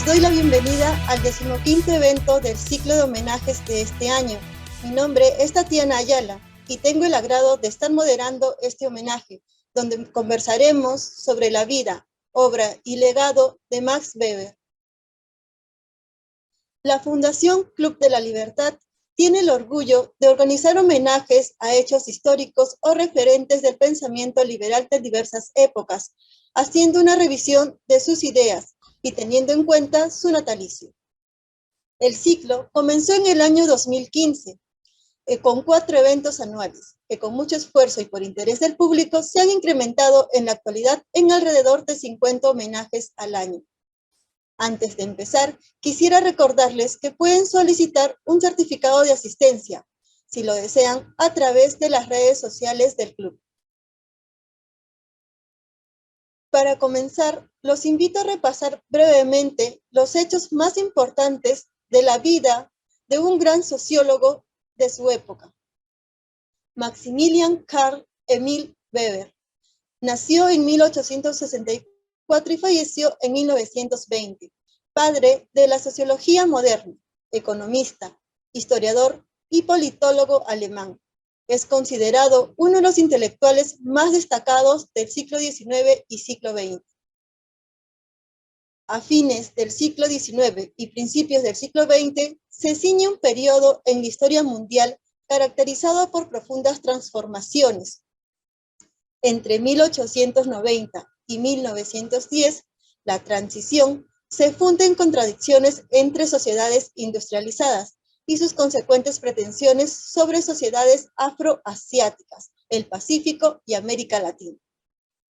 Les doy la bienvenida al 15º evento del ciclo de homenajes de este año. Mi nombre es Tatiana Ayala y tengo el agrado de estar moderando este homenaje, donde conversaremos sobre la vida, obra y legado de Max Weber. La Fundación Club de la Libertad tiene el orgullo de organizar homenajes a hechos históricos o referentes del pensamiento liberal de diversas épocas, haciendo una revisión de sus ideas y teniendo en cuenta su natalicio. El ciclo comenzó en el año 2015, con 4 eventos anuales, que con mucho esfuerzo y por interés del público se han incrementado en la actualidad en alrededor de 50 homenajes al año. Antes de empezar, quisiera recordarles que pueden solicitar un certificado de asistencia, si lo desean, a través de las redes sociales del club. Para comenzar, los invito a repasar brevemente los hechos más importantes de la vida de un gran sociólogo de su época. Maximilian Karl Emil Weber nació en 1864 y falleció en 1920. Padre de la sociología moderna, economista, historiador y politólogo alemán. Es considerado uno de los intelectuales más destacados del siglo XIX y siglo XX. A fines del siglo XIX y principios del siglo XX, se ciñe un periodo en la historia mundial caracterizado por profundas transformaciones. Entre 1890 y 1910, la transición se funda en contradicciones entre sociedades industrializadas y sus consecuentes pretensiones sobre sociedades afroasiáticas, el Pacífico y América Latina.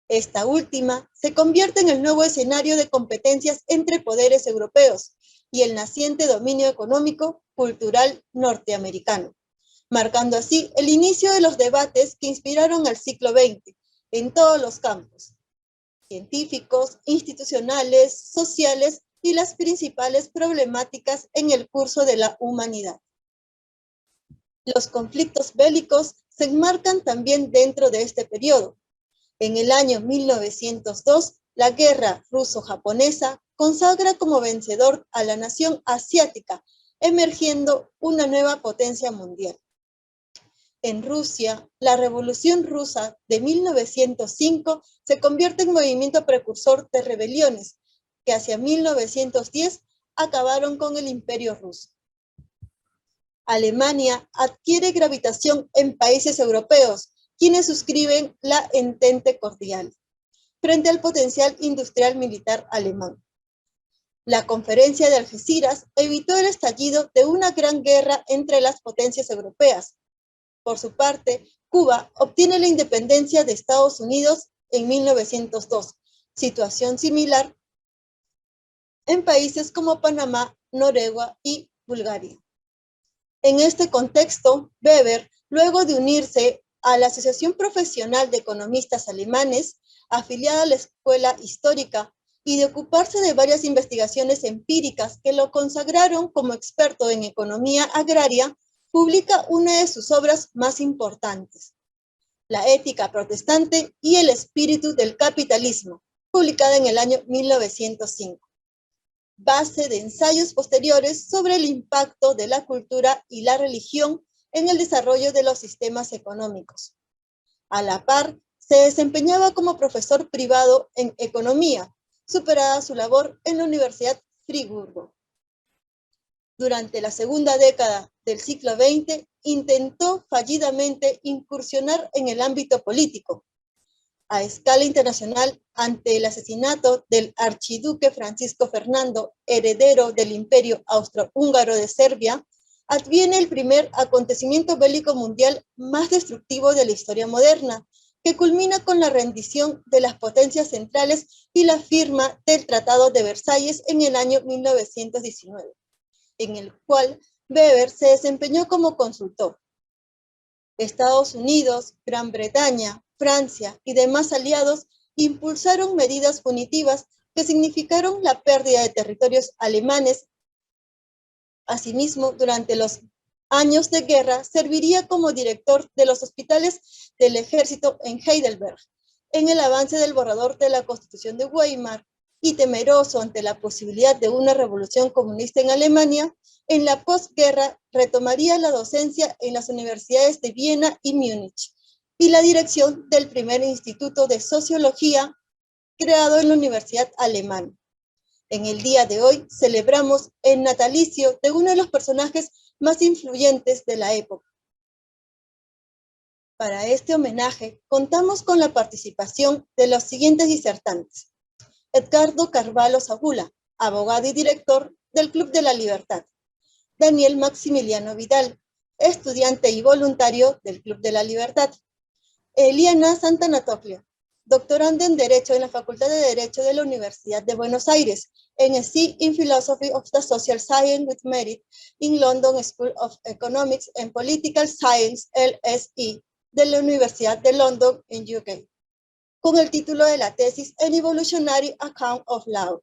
Esta última se convierte en el nuevo escenario de competencias entre poderes europeos y el naciente dominio económico cultural norteamericano, marcando así el inicio de los debates que inspiraron al siglo XX en todos los campos, científicos, institucionales, sociales y las principales problemáticas en el curso de la humanidad. Los conflictos bélicos se enmarcan también dentro de este periodo. En el año 1902, la guerra ruso-japonesa consagra como vencedor a la nación asiática, emergiendo una nueva potencia mundial. En Rusia, la Revolución Rusa de 1905 se convierte en movimiento precursor de rebeliones que hacia 1910 acabaron con el Imperio Ruso. Alemania adquiere gravitación en países europeos, quienes suscriben la Entente Cordial, frente al potencial industrial militar alemán. La Conferencia de Algeciras evitó el estallido de una gran guerra entre las potencias europeas. Por su parte, Cuba obtiene la independencia de Estados Unidos en 1902, situación similar en países como Panamá, Noruega y Bulgaria. En este contexto, Weber, luego de unirse a la Asociación Profesional de Economistas Alemanes, afiliada a la Escuela Histórica, y de ocuparse de varias investigaciones empíricas que lo consagraron como experto en economía agraria, publica una de sus obras más importantes, La ética protestante y el espíritu del capitalismo, publicada en el año 1905. Base de ensayos posteriores sobre el impacto de la cultura y la religión en el desarrollo de los sistemas económicos. A la par, se desempeñaba como profesor privado en economía, superada su labor en la Universidad Friburgo. Durante la segunda década del siglo XX, intentó fallidamente incursionar en el ámbito político. A escala internacional, ante el asesinato del archiduque Francisco Fernando, heredero del Imperio Austrohúngaro de Serbia, adviene el primer acontecimiento bélico mundial más destructivo de la historia moderna, que culmina con la rendición de las potencias centrales y la firma del Tratado de Versalles en el año 1919, en el cual Weber se desempeñó como consultor. Estados Unidos, Gran Bretaña, Francia y demás aliados impulsaron medidas punitivas que significaron la pérdida de territorios alemanes. Asimismo, durante los años de guerra, serviría como director de los hospitales del ejército en Heidelberg, en el avance del borrador de la Constitución de Weimar, y temeroso ante la posibilidad de una revolución comunista en Alemania, en la posguerra retomaría la docencia en las universidades de Viena y Múnich y la dirección del primer instituto de sociología creado en la Universidad Alemana. En el día de hoy celebramos el natalicio de uno de los personajes más influyentes de la época. Para este homenaje contamos con la participación de los siguientes disertantes: Edgardo Carvalho Sagula, abogado y director del Club de la Libertad; Daniel Maximiliano Vidal, estudiante y voluntario del Club de la Libertad; Eliana Santanatoclio, doctoranda en Derecho en la Facultad de Derecho de la Universidad de Buenos Aires, MSc in Philosophy of the Social Science with Merit in London School of Economics and Political Science, LSE, de la Universidad de London en UK, con el título de la tesis An Evolutionary Account of Law.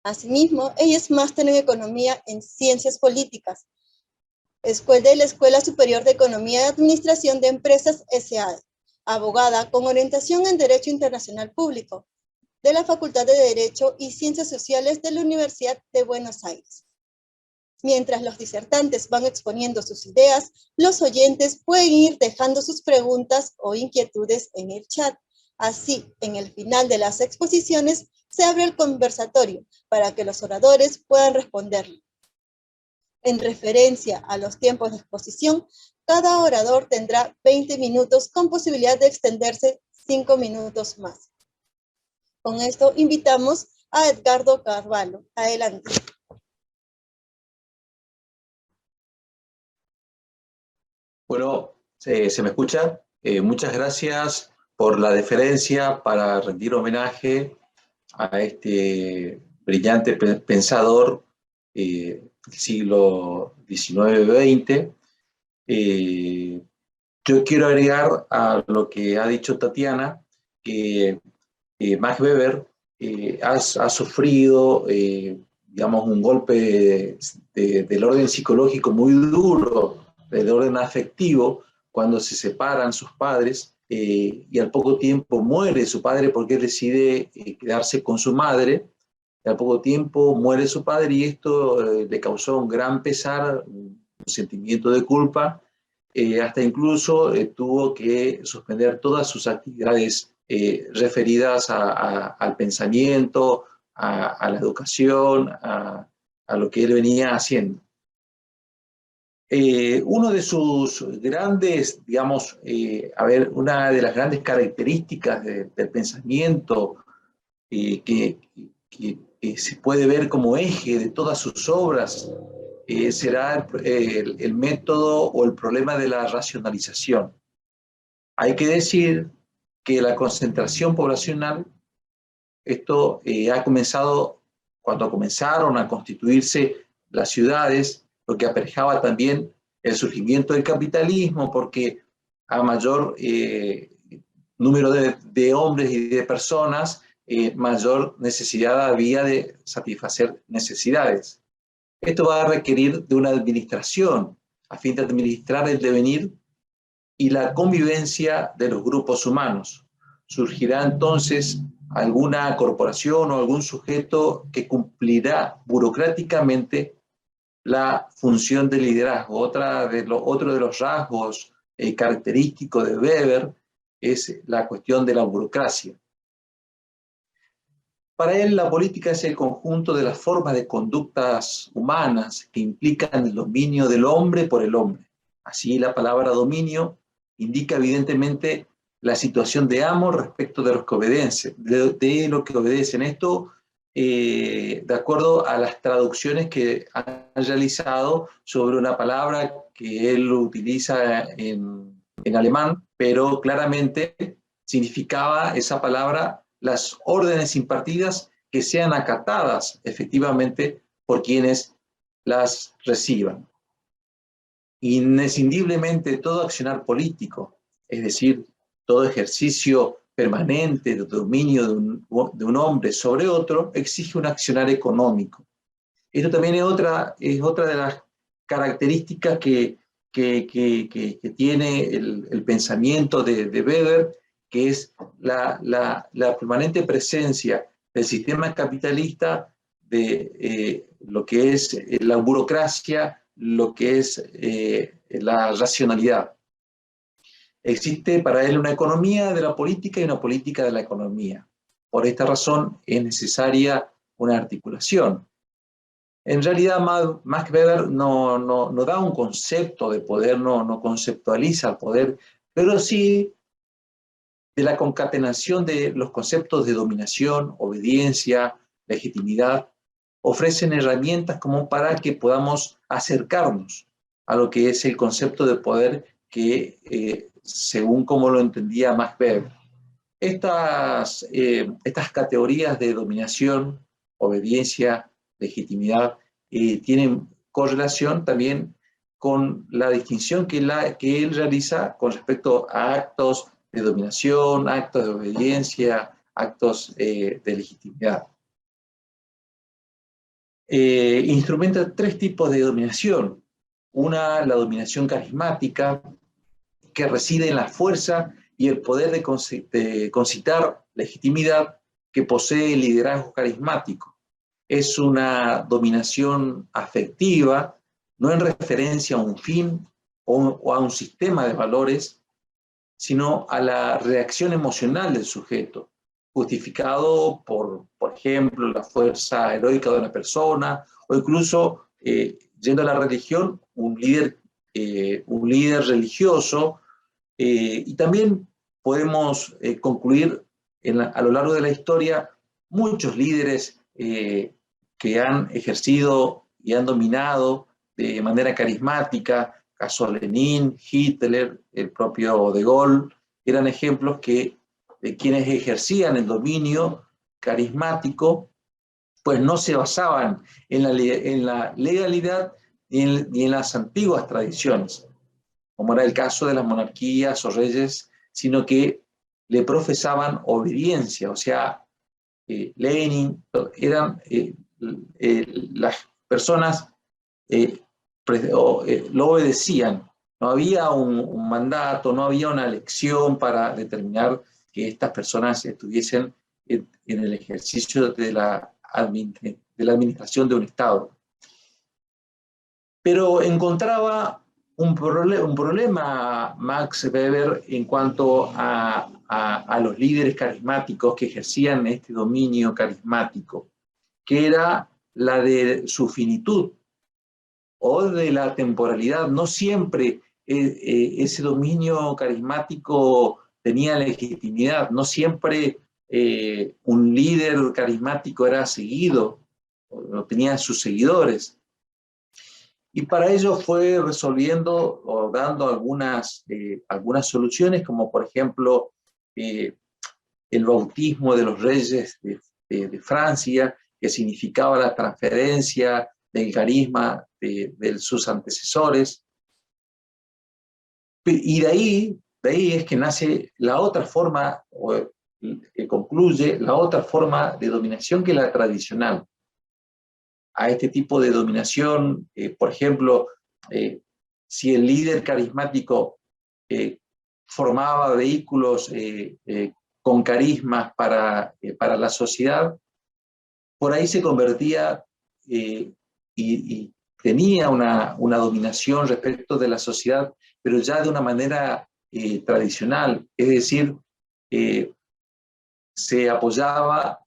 Asimismo, ella es máster en Economía en Ciencias Políticas, de la Escuela Superior de Economía y Administración de Empresas S.A., abogada con orientación en Derecho Internacional Público, de la Facultad de Derecho y Ciencias Sociales de la Universidad de Buenos Aires. Mientras los disertantes van exponiendo sus ideas, los oyentes pueden ir dejando sus preguntas o inquietudes en el chat. Así, en el final de las exposiciones, se abre el conversatorio para que los oradores puedan responderlo. En referencia a los tiempos de exposición, cada orador tendrá 20 minutos con posibilidad de extenderse 5 minutos más. Con esto invitamos a Edgardo Carvalho. Adelante. Bueno, ¿se me escucha? Muchas gracias por la deferencia para rendir homenaje a este brillante pensador del siglo XIX-XX. Yo quiero agregar a lo que ha dicho Tatiana, que Max Weber ha sufrido, digamos, un golpe del orden psicológico muy duro, del orden afectivo, cuando se separan sus padres, y al poco tiempo muere su padre porque él decide quedarse con su madre. Y al poco tiempo muere su padre y esto le causó un gran pesar, un sentimiento de culpa, hasta incluso tuvo que suspender todas sus actividades referidas al pensamiento, a la educación, a lo que él venía haciendo. Uno de sus grandes, digamos, una de las grandes características del pensamiento que se puede ver como eje de todas sus obras será el método o el problema de la racionalización. Hay que decir que la concentración poblacional, esto ha comenzado cuando comenzaron a constituirse las ciudades, lo que aparejaba también el surgimiento del capitalismo, porque a mayor número de hombres y de personas, mayor necesidad había de satisfacer necesidades. Esto va a requerir de una administración a fin de administrar el devenir y la convivencia de los grupos humanos. Surgirá entonces alguna corporación o algún sujeto que cumplirá burocráticamente la función de liderazgo. Otro de los rasgos característicos de Weber es la cuestión de la burocracia. Para él, la política es el conjunto de las formas de conductas humanas que implican el dominio del hombre por el hombre. Así, la palabra dominio indica evidentemente la situación de amo respecto de los que obedecen, de lo que obedecen. Esto, de acuerdo a las traducciones que han realizado sobre una palabra que él utiliza en alemán, pero claramente significaba esa palabra las órdenes impartidas que sean acatadas efectivamente por quienes las reciban. Inescindiblemente todo accionar político, es decir, todo ejercicio permanente de dominio de un hombre sobre otro, exige un accionar económico. Esto también es otra de las características que tiene el pensamiento de Weber, que es la permanente presencia del sistema capitalista, de lo que es la burocracia, lo que es la racionalidad. Existe para él una economía de la política y una política de la economía. Por esta razón es necesaria una articulación. En realidad, Max Weber no da un concepto de poder, no conceptualiza el poder, pero sí de la concatenación de los conceptos de dominación, obediencia, legitimidad, ofrecen herramientas como para que podamos acercarnos a lo que es el concepto de poder que, según como lo entendía Max Weber, estas categorías de dominación, obediencia, legitimidad, tienen correlación también con la distinción que él realiza con respecto a actos de dominación, actos de obediencia, actos de legitimidad. Instrumenta tres tipos de dominación. Una, la dominación carismática, que reside en la fuerza y el poder de concitar legitimidad que posee el liderazgo carismático. Es una dominación afectiva, no en referencia a un fin o a un sistema de valores, sino a la reacción emocional del sujeto, justificado por ejemplo, la fuerza heroica de una persona, o incluso, yendo a la religión, un líder religioso. Y también podemos concluir a lo largo de la historia muchos líderes que han ejercido y han dominado de manera carismática, caso Lenin, Hitler, el propio De Gaulle, eran ejemplos de quienes ejercían el dominio carismático, pues no se basaban en la legalidad ni en las antiguas tradiciones, como era el caso de las monarquías o reyes, sino que le profesaban obediencia, o sea, Lenin, las personas lo obedecían, no había un mandato, no había una elección para determinar que estas personas estuviesen en el ejercicio de la administración de un Estado. Pero encontraba un problema Max Weber en cuanto a los líderes carismáticos que ejercían este dominio carismático, que era la de su finitud o de la temporalidad. No siempre ese dominio carismático tenía legitimidad, no siempre un líder carismático era seguido, no tenía sus seguidores. Y para ello fue resolviendo o dando algunas soluciones, como por ejemplo el bautismo de los reyes de Francia, que significaba la transferencia del carisma de sus antecesores. Y de ahí es que nace la otra forma, o que concluye la otra forma de dominación que la tradicional. A este tipo de dominación, por ejemplo, si el líder carismático formaba vehículos con carismas para la sociedad, por ahí se convertía y tenía una dominación respecto de la sociedad, pero ya de una manera tradicional, es decir, se apoyaba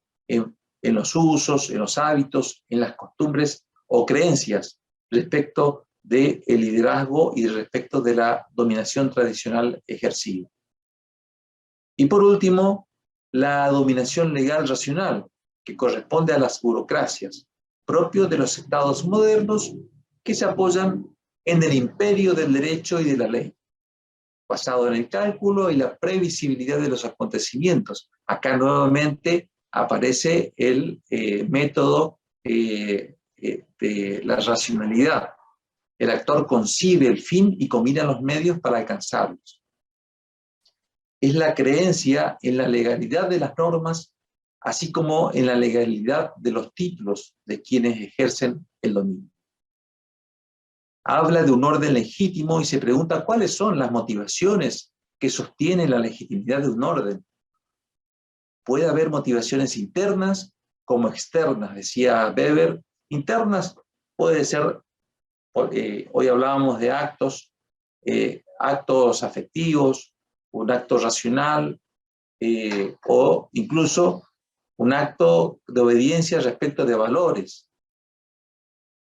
en los usos, en los hábitos, en las costumbres o creencias respecto del liderazgo y respecto de la dominación tradicional ejercida. Y por último, la dominación legal racional, que corresponde a las burocracias, propio de los estados modernos que se apoyan en el imperio del derecho y de la ley, basado en el cálculo y la previsibilidad de los acontecimientos. Acá nuevamente aparece el método de la racionalidad. El actor concibe el fin y combina los medios para alcanzarlos. Es la creencia en la legalidad de las normas, así como en la legalidad de los títulos de quienes ejercen el dominio. Habla de un orden legítimo y se pregunta cuáles son las motivaciones que sostienen la legitimidad de un orden. puede haber motivaciones internas como externas, decía Weber. Internas puede ser, hoy hablábamos de actos afectivos, un acto racional, o incluso un acto de obediencia respecto de valores,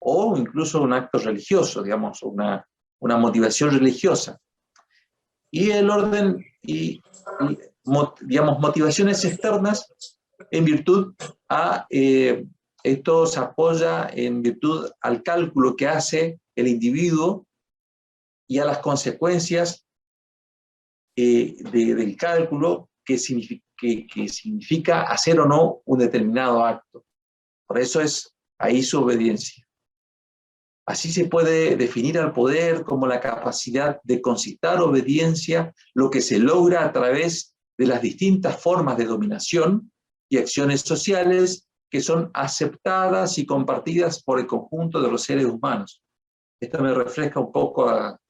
o incluso un acto religioso, digamos, una motivación religiosa. Y el orden, digamos, motivaciones externas en virtud a, esto se apoya en virtud al cálculo que hace el individuo y a las consecuencias del cálculo que significa hacer o no un determinado acto. Por eso es ahí su obediencia. Así se puede definir al poder como la capacidad de concitar obediencia, lo que se logra a través de las distintas formas de dominación y acciones sociales que son aceptadas y compartidas por el conjunto de los seres humanos. Esto me refresca un poco a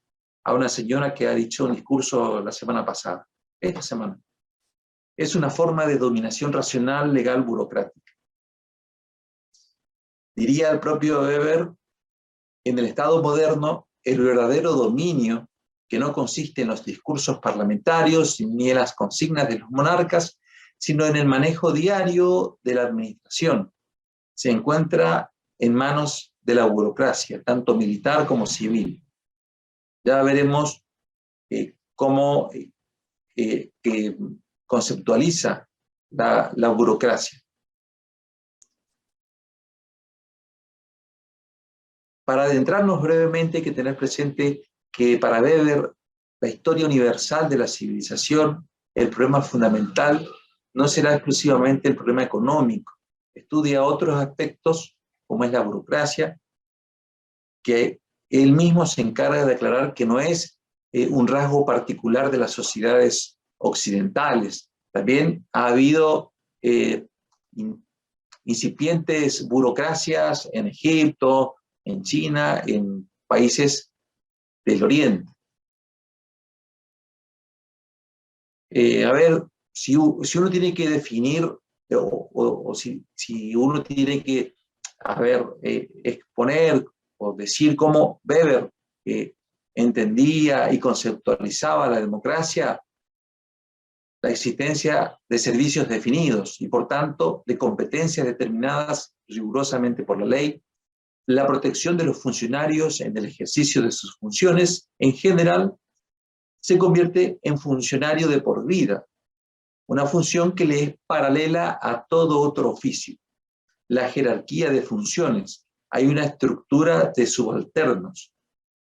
una señora que ha dicho un discurso la semana pasada, esta semana. Es una forma de dominación racional, legal, burocrática. Diría el propio Weber, en el Estado moderno, el verdadero dominio, que no consiste en los discursos parlamentarios ni en las consignas de los monarcas, sino en el manejo diario de la administración, se encuentra en manos de la burocracia, tanto militar como civil. Ya veremos cómo conceptualiza la burocracia. Para adentrarnos brevemente hay que tener presente que para Weber, la historia universal de la civilización, el problema fundamental no será exclusivamente el problema económico. Estudia otros aspectos, como es la burocracia, que él mismo se encarga de aclarar que no es un rasgo particular de las sociedades occidentales. También ha habido incipientes burocracias en Egipto, en China, en países del Oriente. A ver, si uno tiene que definir, o si uno tiene que, exponer o decir cómo Weber entendía y conceptualizaba la democracia, la existencia de servicios definidos y, por tanto, de competencias determinadas rigurosamente por la ley, la protección de los funcionarios en el ejercicio de sus funciones, en general, se convierte en funcionario de por vida, una función que le es paralela a todo otro oficio. La jerarquía de funciones, hay una estructura de subalternos.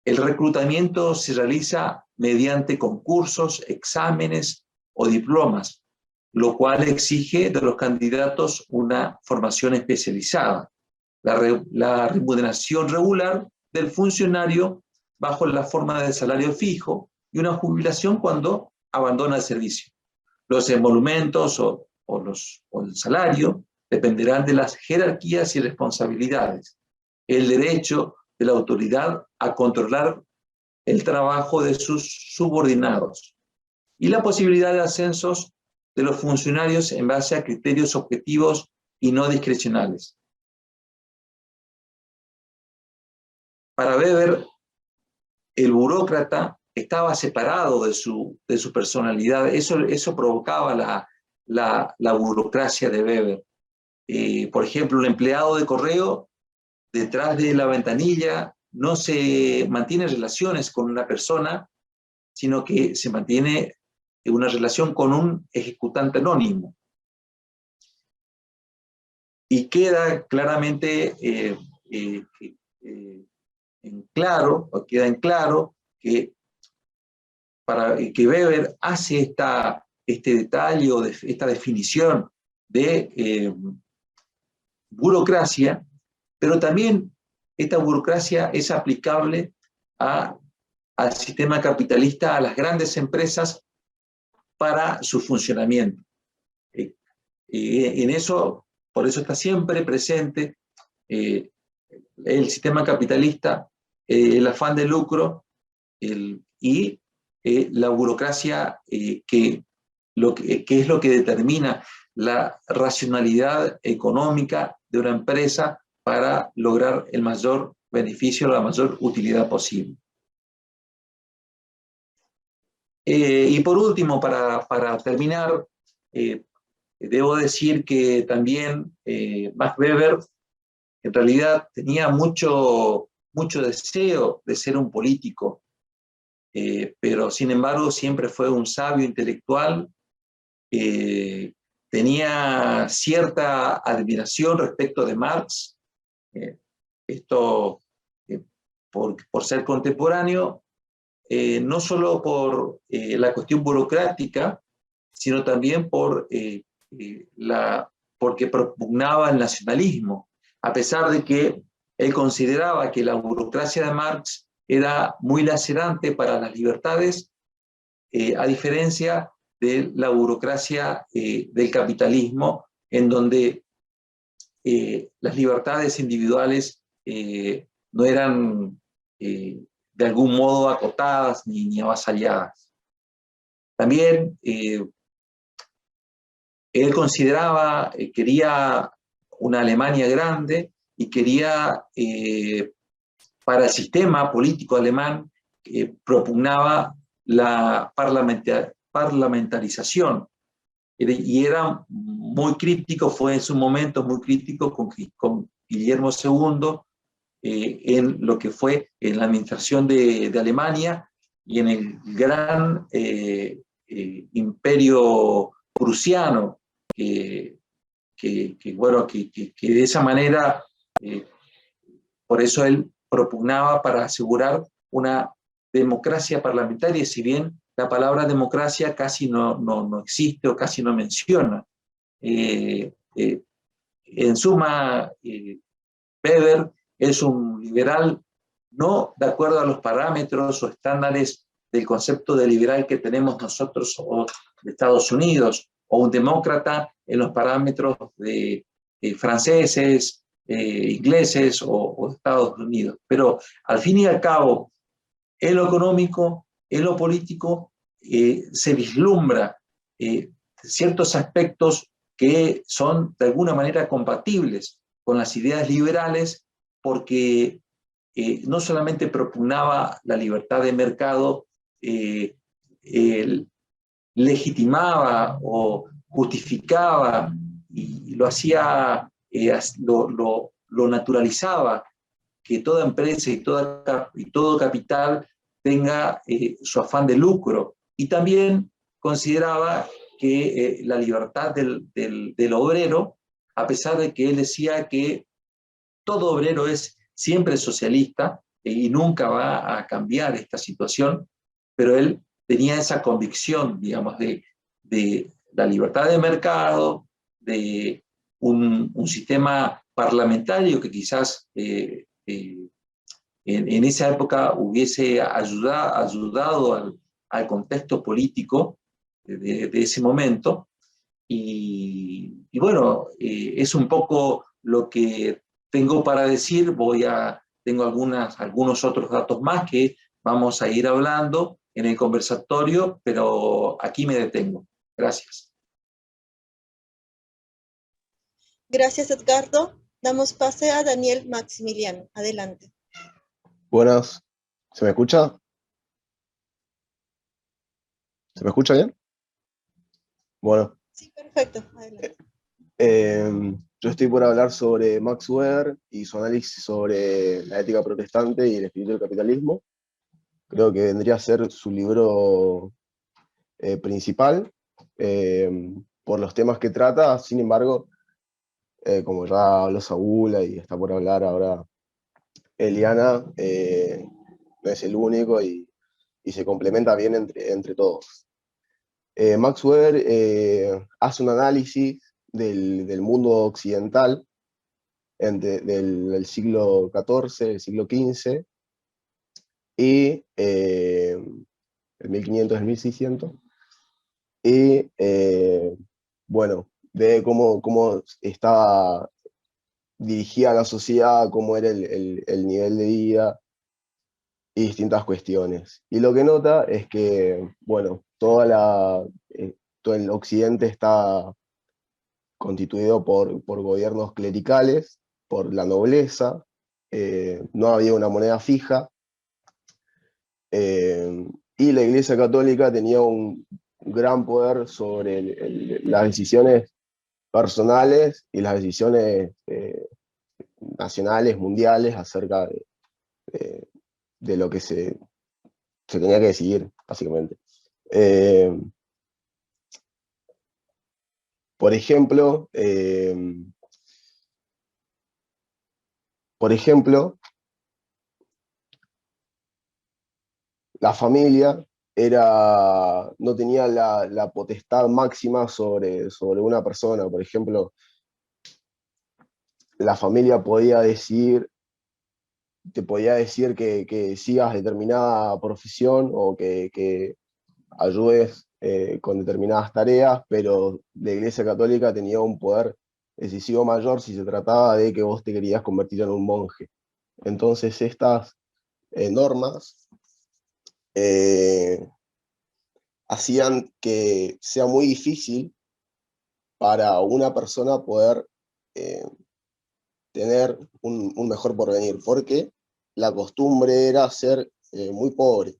El reclutamiento se realiza mediante concursos, exámenes o diplomas, lo cual exige de los candidatos una formación especializada. La remuneración regular del funcionario bajo la forma de salario fijo y una jubilación cuando abandona el servicio. Los emolumentos o el salario dependerán de las jerarquías y responsabilidades. El derecho de la autoridad a controlar el trabajo de sus subordinados y la posibilidad de ascensos de los funcionarios en base a criterios objetivos y no discrecionales. Para Weber, el burócrata estaba separado de su personalidad. Eso provocaba la burocracia de Weber. Por ejemplo, un empleado de correo, detrás de la ventanilla, no se mantiene relaciones con una persona, sino que se mantiene una relación con un ejecutante anónimo. Y queda claramente queda en claro que Weber hace este detalle o esta definición de burocracia, pero también esta burocracia es aplicable al sistema capitalista, a las grandes empresas para su funcionamiento. Por eso está siempre presente el sistema capitalista, el afán de lucro y la burocracia, que es lo que determina la racionalidad económica de una empresa para lograr el mayor beneficio, la mayor utilidad posible. Y por último, para terminar, debo decir que también Max Weber en realidad tenía mucho deseo de ser un político, pero sin embargo siempre fue un sabio intelectual, tenía cierta admiración respecto de Marx, esto por ser contemporáneo, no solo por la cuestión burocrática, sino también porque propugnaba el nacionalismo, a pesar de que él consideraba que la burocracia de Marx era muy lacerante para las libertades, a diferencia de la burocracia del capitalismo, en donde las libertades individuales no eran de algún modo acotadas ni avasalladas. También él consideraba, quería una Alemania grande y quería, para el sistema político alemán, propugnaba la parlamentarización. Y era muy crítico, fue en su momento muy crítico con Guillermo II en lo que fue en la administración de Alemania y en el gran imperio prusiano, bueno, que de esa manera, por eso él propugnaba para asegurar una democracia parlamentaria, si bien la palabra democracia casi no existe o casi no menciona. En suma, Weber es un liberal no de acuerdo a los parámetros o estándares del concepto de liberal que tenemos nosotros o de Estados Unidos, o un demócrata en los parámetros de franceses, ingleses o de Estados Unidos. Pero al fin y al cabo, en lo económico, en lo político, se vislumbra ciertos aspectos que son de alguna manera compatibles con las ideas liberales, porque no solamente propugnaba la libertad de mercado, legitimaba o justificaba y lo hacía, lo naturalizaba, que toda empresa y todo capital tenga su afán de lucro. Y también consideraba que la libertad del obrero, a pesar de que él decía que todo obrero es siempre socialista y nunca va a cambiar esta situación, pero él tenía esa convicción, digamos, de la libertad de mercado, de un sistema parlamentario que quizás en esa época hubiese ayudado al contexto político de ese momento. Y bueno, es un poco lo que tengo para decir. Tengo algunos otros datos más que vamos a ir hablando en el conversatorio, pero aquí me detengo. Gracias. Gracias, Edgardo. Damos pase a Daniel Maximiliano. Adelante. Buenas. ¿Se me escucha? ¿Se me escucha bien? Bueno. Sí, perfecto. Adelante. Yo estoy por hablar sobre Max Weber y su análisis sobre la ética protestante y el espíritu del capitalismo. Creo que vendría a ser su libro principal por los temas que trata. Sin embargo, como ya habló Saúl y está por hablar ahora Eliana, no es el único y se complementa bien entre todos. Max Weber hace un análisis del mundo occidental del siglo XIV, del siglo XV, y el 1500, el 1600, y bueno, ve cómo estaba dirigida la sociedad, cómo era el nivel de vida y distintas cuestiones. Y lo que nota es que, bueno, todo el occidente está constituido por gobiernos clericales, por la nobleza, no había una moneda fija, y la Iglesia Católica tenía un gran poder sobre las decisiones personales y las decisiones nacionales, mundiales, acerca de lo que se tenía que decidir, básicamente. Por ejemplo, la familia no tenía la potestad máxima sobre una persona. Por ejemplo, la familia te podía decir que sigas determinada profesión o que ayudes con determinadas tareas, pero la Iglesia Católica tenía un poder decisivo mayor si se trataba de que vos te querías convertir en un monje. Entonces estas normas hacían que sea muy difícil para una persona poder tener un mejor porvenir, porque la costumbre era ser muy pobre.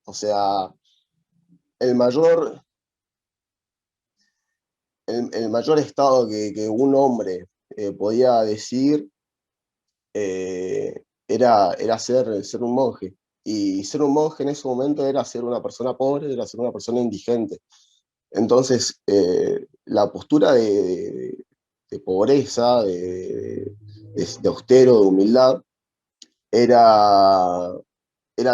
O sea, el mayor estado que un hombre podía decir era ser un monje. Y ser un monje en ese momento era ser una persona pobre, era ser una persona indigente. Entonces, la postura de pobreza, de austero, de humildad, era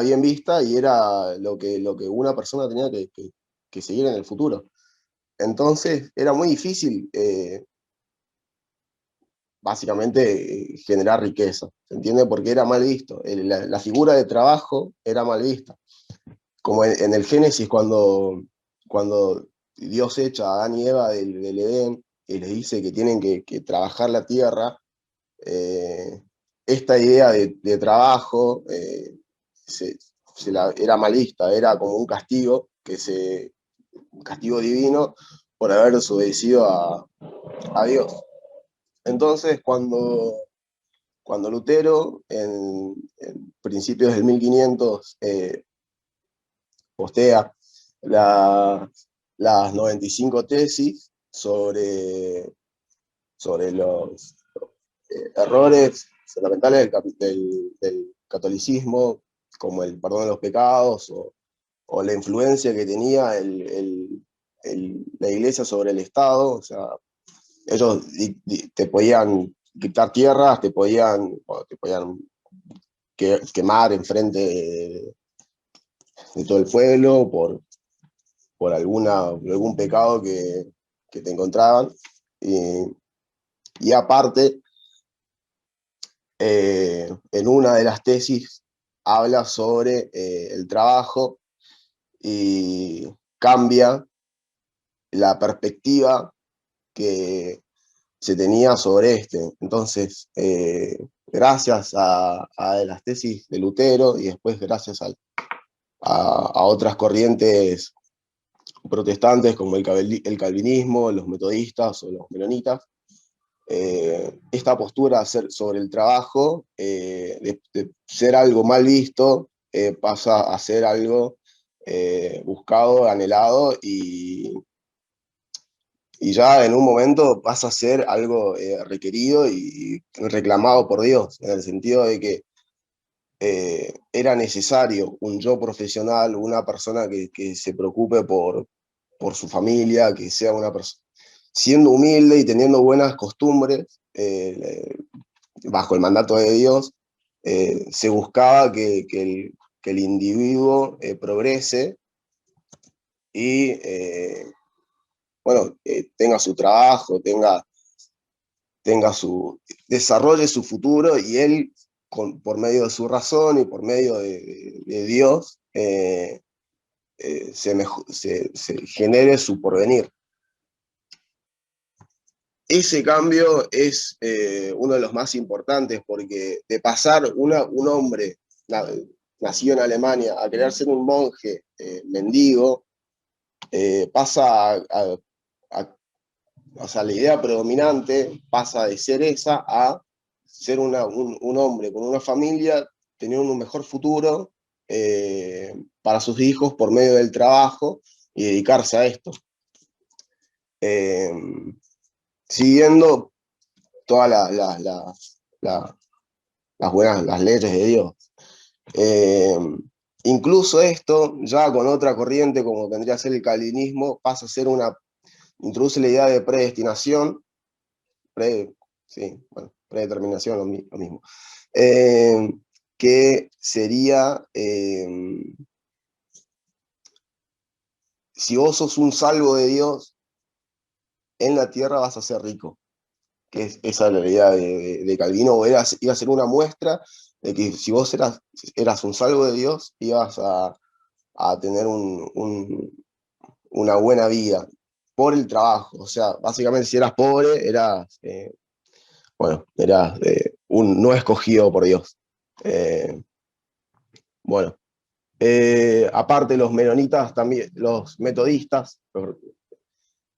bien vista y era lo que una persona tenía que seguir en el futuro. Entonces, era muy difícil, básicamente, generar riqueza, ¿se entiende? Porque era mal visto. La figura de trabajo era mal vista. Como en el Génesis, cuando Dios echa a Adán y Eva del Edén y les dice que tienen que trabajar la tierra, esta idea de trabajo era mal vista, era como un castigo, un castigo divino por haber desobedecido a Dios. Entonces, cuando Lutero, en principios del 1500, postea las 95 tesis sobre los errores fundamentales del catolicismo, como el perdón de los pecados o la influencia que tenía la Iglesia sobre el Estado. O sea, ellos te podían quitar tierras, te podían quemar enfrente de todo el pueblo por algún pecado que te encontraban. Y aparte, en una de las tesis habla sobre el trabajo y cambia la perspectiva que se tenía sobre este. Entonces, gracias a las tesis de Lutero y después gracias a otras corrientes protestantes como el calvinismo, los metodistas o los menonitas, esta postura sobre el trabajo, de ser algo mal visto, pasa a ser algo buscado, anhelado, y ya en un momento pasa a ser algo requerido y reclamado por Dios, en el sentido de que era necesario un yo profesional, una persona que se preocupe por su familia, que sea una persona siendo humilde y teniendo buenas costumbres, bajo el mandato de Dios, se buscaba que el individuo progrese y tenga su trabajo, desarrolle su futuro, y él, por medio de su razón y por medio de Dios, se genere su porvenir. Ese cambio es uno de los más importantes, porque de pasar un hombre nacido en Alemania a querer ser un monje mendigo, pasa o sea, la idea predominante pasa de ser esa a ser un hombre con una familia, tener un mejor futuro para sus hijos por medio del trabajo y dedicarse a esto. Siguiendo todas las leyes de Dios. Incluso esto, ya con otra corriente como tendría que ser el calvinismo, pasa a ser introduce la idea de predestinación, predeterminación, lo mismo, que sería, si vos sos un salvo de Dios, en la tierra vas a ser rico, que esa es la idea de Calvino, iba a ser una muestra de que si vos eras un salvo de Dios, ibas a tener una buena vida por el trabajo. O sea, básicamente si eras pobre, eras un no escogido por Dios. Aparte los menonitas también, los metodistas, los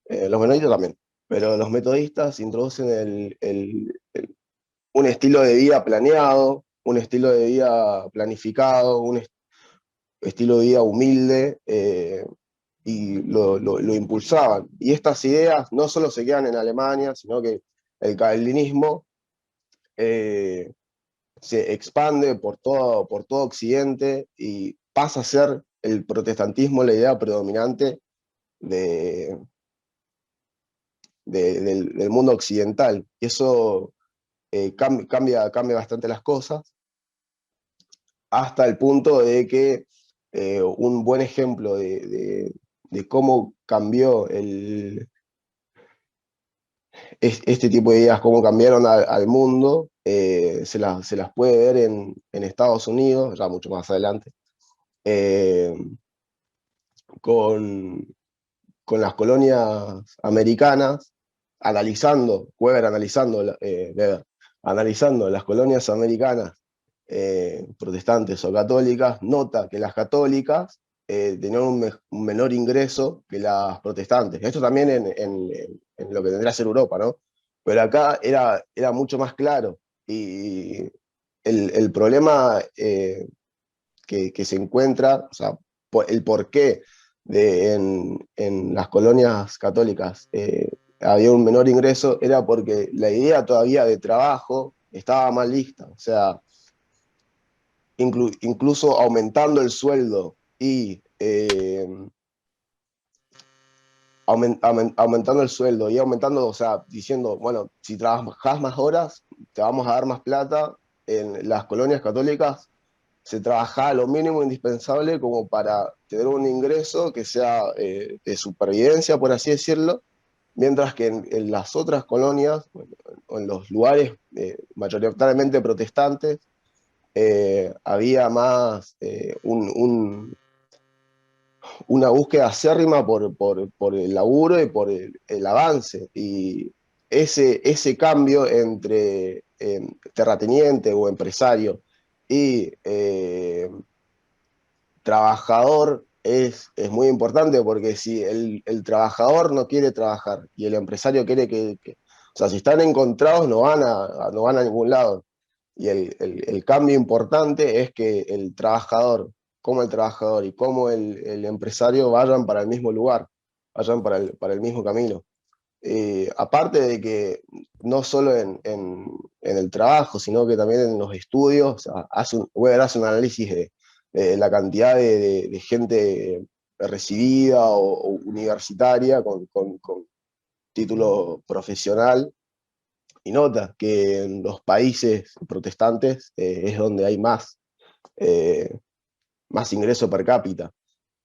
menonitas también, pero los metodistas introducen un estilo de vida planeado, un estilo de vida planificado, un estilo de vida humilde, y lo impulsaban. Y estas ideas no solo se quedan en Alemania, sino que el calvinismo se expande por todo Occidente y pasa a ser el protestantismo la idea predominante del mundo occidental. Y eso cambia bastante las cosas, hasta el punto de que un buen ejemplo de cómo cambió este tipo de ideas, cómo cambiaron al mundo, se las puede ver en Estados Unidos, ya mucho más adelante, con las colonias americanas, Weber analizando las colonias americanas protestantes o católicas, nota que las católicas tenían un menor ingreso que las protestantes. Esto también en lo que tendría que ser Europa, ¿no? Pero acá era mucho más claro. Y el problema que se encuentra, o sea, el porqué en las colonias católicas había un menor ingreso, era porque la idea todavía de trabajo estaba mal lista. O sea, incluso aumentando el sueldo y aumentando el sueldo y aumentando, o sea, diciendo, bueno, si trabajas más horas, te vamos a dar más plata. En las colonias católicas se trabajaba lo mínimo indispensable como para tener un ingreso que sea de supervivencia, por así decirlo, mientras que en las otras colonias, o en los lugares mayoritariamente protestantes, había más una búsqueda acérrima por el laburo y por el avance. Y ese cambio entre terrateniente o empresario y trabajador es muy importante, porque si el trabajador no quiere trabajar y el empresario quiere o sea, si están encontrados no van a ningún lado. Y el cambio importante es que el trabajador y como el empresario vayan para el mismo lugar, vayan para el mismo camino. Aparte de que no solo en el trabajo, sino que también en los estudios, o sea, Weber hace un análisis de la cantidad de gente recibida o universitaria con título profesional, y nota que en los países protestantes es donde hay más ingreso per cápita.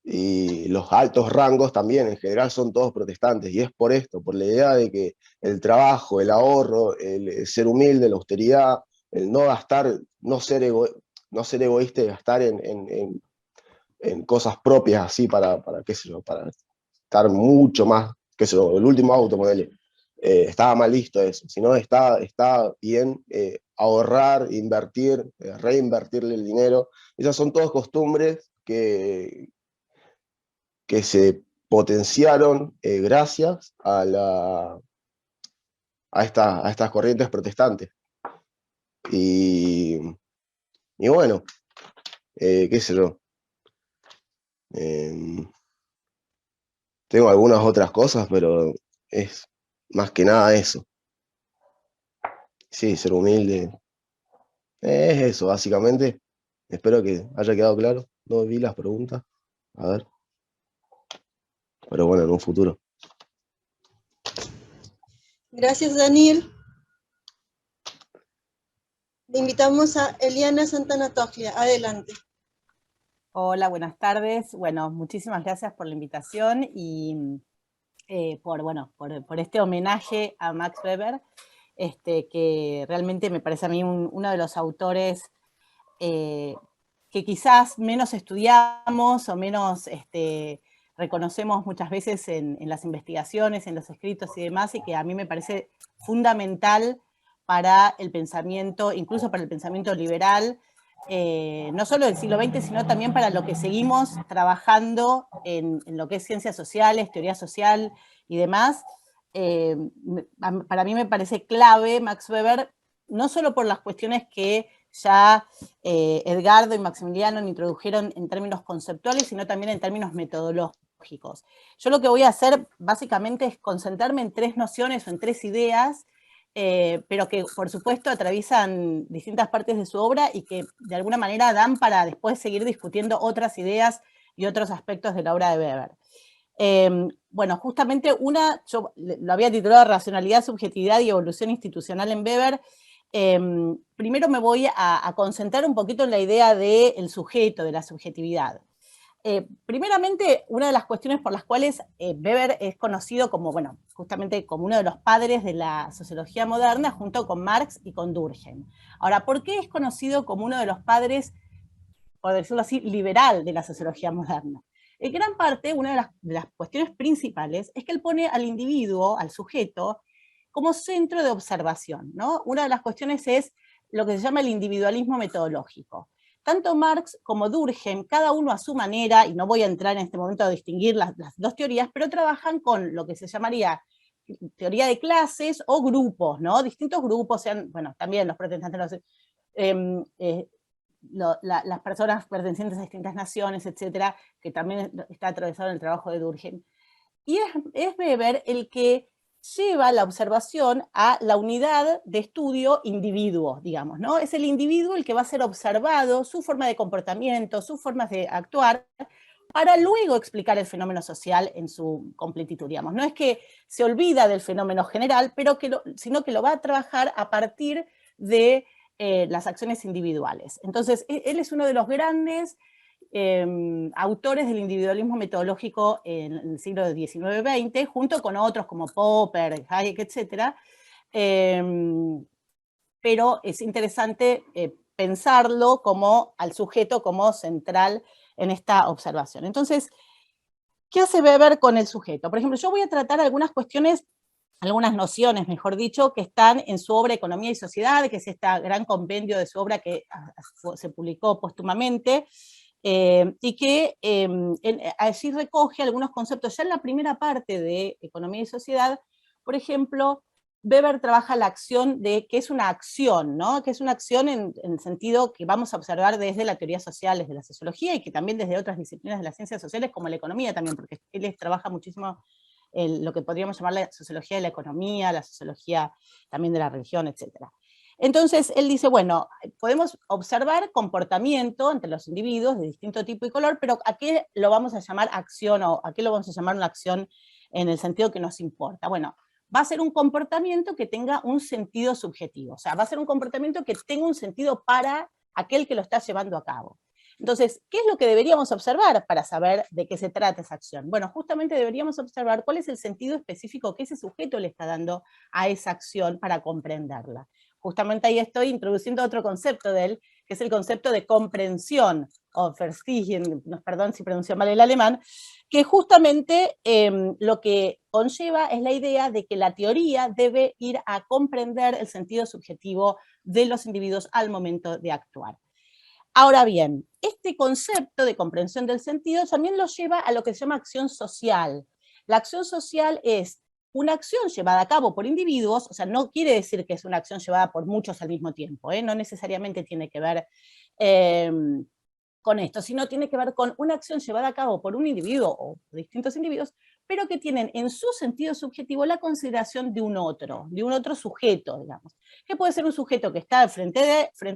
Y los altos rangos también en general son todos protestantes, y es por esto, por la idea de que el trabajo, el ahorro, el ser humilde, la austeridad, el no gastar, no ser egoísta y gastar en cosas propias así para qué sé yo, para estar mucho más, qué sé yo, el último auto, modelo. Estaba mal listo eso, sino está bien ahorrar, invertir, reinvertirle el dinero. Esas son todas costumbres que se potenciaron gracias a a estas corrientes protestantes. Y bueno, qué sé yo. Tengo algunas otras cosas, pero es más que nada eso. Sí, ser humilde. Es eso, básicamente. Espero que haya quedado claro. No vi las preguntas. A ver. Pero bueno, en un futuro. Gracias, Daniel. Le invitamos a Eliana Santana Toglia. Adelante. Hola, buenas tardes. Bueno, muchísimas gracias por la invitación y por este homenaje a Max Weber, que realmente me parece a mí uno de los autores que quizás menos estudiamos o menos reconocemos muchas veces en las investigaciones, en los escritos y demás, y que a mí me parece fundamental para el pensamiento, incluso para el pensamiento liberal, no solo del siglo XX, sino también para lo que seguimos trabajando en lo que es ciencias sociales, teoría social y demás. Para mí me parece clave Max Weber, no solo por las cuestiones que ya Edgardo y Maximiliano introdujeron en términos conceptuales, sino también en términos metodológicos. Yo lo que voy a hacer básicamente es concentrarme en 3 nociones o en 3 ideas, pero que por supuesto atraviesan distintas partes de su obra y que de alguna manera dan para después seguir discutiendo otras ideas y otros aspectos de la obra de Weber. Bueno, justamente yo lo había titulado Racionalidad, Subjetividad y Evolución Institucional en Weber. Primero me voy a concentrar un poquito en la idea del sujeto, de la subjetividad. Primeramente, una de las cuestiones por las cuales Weber es conocido como, bueno, justamente como uno de los padres de la sociología moderna, junto con Marx y con Durkheim. Ahora, ¿por qué es conocido como uno de los padres, por decirlo así, liberal de la sociología moderna? En gran parte, una de las cuestiones principales es que él pone al individuo, al sujeto, como centro de observación, ¿no? Una de las cuestiones es lo que se llama el individualismo metodológico. Tanto Marx como Durkheim, cada uno a su manera, y no voy a entrar en este momento a distinguir las 2 teorías, pero trabajan con lo que se llamaría teoría de clases o grupos, ¿no? Distintos grupos, sean, bueno, también los protestantes, las personas pertenecientes a distintas naciones, etcétera, que también está atravesado en el trabajo de Durkheim. Y es Weber el que lleva la observación a la unidad de estudio individuo, digamos, ¿no? Es el individuo el que va a ser observado, su forma de comportamiento, sus formas de actuar, para luego explicar el fenómeno social en su completitud, digamos. No es que se olvida del fenómeno general, sino que lo va a trabajar a partir de las acciones individuales. Entonces, él es uno de los grandes autores del individualismo metodológico en el siglo XIX-XX, junto con otros como Popper, Hayek, etc. Pero es interesante pensarlo como al sujeto como central en esta observación. Entonces, ¿qué hace Weber con el sujeto? Por ejemplo, yo voy a tratar algunas cuestiones, algunas nociones, mejor dicho, que están en su obra Economía y Sociedad, que es este gran compendio de su obra que se publicó póstumamente, y que allí recoge algunos conceptos. Ya en la primera parte de Economía y Sociedad, por ejemplo, Weber trabaja la acción de que es una acción, ¿no? Que es una acción en el sentido que vamos a observar desde la teoría social, desde la sociología, y que también desde otras disciplinas de las ciencias sociales, como la economía también, porque él trabaja muchísimo lo que podríamos llamar la sociología de la economía, la sociología también de la religión, etc. Entonces, él dice, bueno, podemos observar comportamiento entre los individuos de distinto tipo y color, pero ¿a qué lo vamos a llamar acción o a qué lo vamos a llamar una acción en el sentido que nos importa? Bueno, va a ser un comportamiento que tenga un sentido subjetivo, o sea, va a ser un comportamiento que tenga un sentido para aquel que lo está llevando a cabo. Entonces, ¿qué es lo que deberíamos observar para saber de qué se trata esa acción? Bueno, justamente deberíamos observar cuál es el sentido específico que ese sujeto le está dando a esa acción para comprenderla. Justamente ahí estoy introduciendo otro concepto de él, que es el concepto de comprensión, o Verstehen, perdón si pronuncio mal el alemán, que justamente lo que conlleva es la idea de que la teoría debe ir a comprender el sentido subjetivo de los individuos al momento de actuar. Ahora bien, este concepto de comprensión del sentido también lo lleva a lo que se llama acción social. La acción social es una acción llevada a cabo por individuos, o sea, no quiere decir que es una acción llevada por muchos al mismo tiempo, no necesariamente tiene que ver con esto, sino tiene que ver con una acción llevada a cabo por un individuo o distintos individuos, pero que tienen en su sentido subjetivo la consideración de un otro sujeto, digamos, que puede ser un sujeto que está frente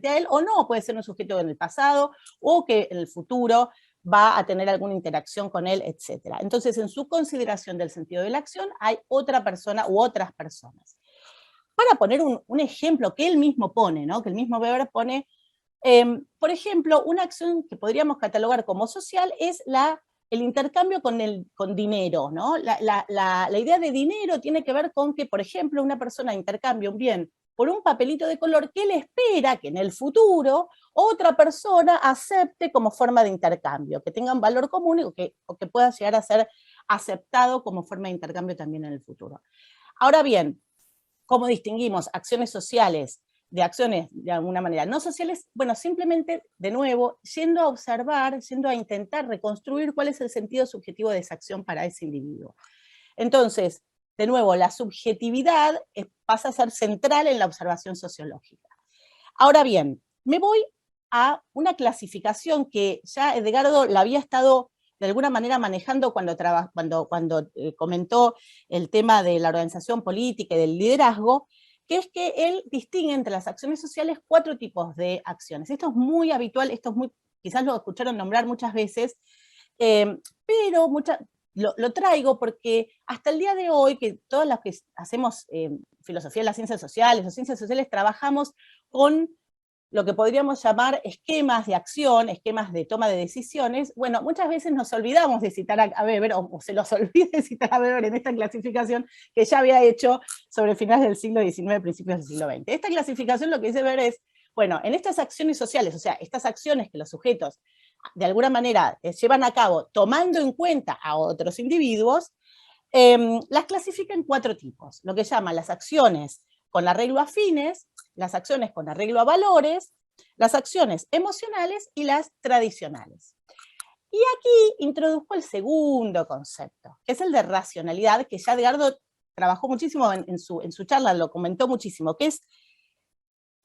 a él, o no, puede ser un sujeto en el pasado, o que en el futuro va a tener alguna interacción con él, etc. Entonces, en su consideración del sentido de la acción, hay otra persona u otras personas. Para poner un ejemplo que él mismo pone, ¿no? Que el mismo Weber pone, por ejemplo, una acción que podríamos catalogar como social es el intercambio con dinero, ¿no? La idea de dinero tiene que ver con que, por ejemplo, una persona intercambia un bien por un papelito de color que él espera que en el futuro otra persona acepte como forma de intercambio, que tenga un valor común o que pueda llegar a ser aceptado como forma de intercambio también en el futuro. Ahora bien, ¿cómo distinguimos acciones sociales de acciones de alguna manera no sociales? Bueno, simplemente, de nuevo, yendo a observar, yendo a intentar reconstruir cuál es el sentido subjetivo de esa acción para ese individuo. Entonces, de nuevo, la subjetividad pasa a ser central en la observación sociológica. Ahora bien, me voy a una clasificación que ya Edgardo la había estado de alguna manera manejando cuando comentó el tema de la organización política y del liderazgo, que es que él distingue entre las acciones sociales 4 tipos de acciones. Esto es muy habitual, quizás lo escucharon nombrar muchas veces, pero lo traigo porque hasta el día de hoy, que todos los que hacemos filosofía de las ciencias sociales o ciencias sociales, trabajamos con lo que podríamos llamar esquemas de acción, esquemas de toma de decisiones. Bueno, muchas veces nos olvidamos de citar a Weber, o se los olvida de citar a Weber en esta clasificación que ya había hecho sobre finales del siglo XIX, principios del siglo XX. Esta clasificación lo que dice Weber es, bueno, en estas acciones sociales, o sea, estas acciones que los sujetos de alguna manera llevan a cabo tomando en cuenta a otros individuos, las clasifica en 4 tipos, lo que llaman las acciones con arreglo a fines, las acciones con arreglo a valores, las acciones emocionales y las tradicionales. Y aquí introduzco el segundo concepto, que es el de racionalidad, que ya Edgardo trabajó muchísimo en su charla, lo comentó muchísimo, que es,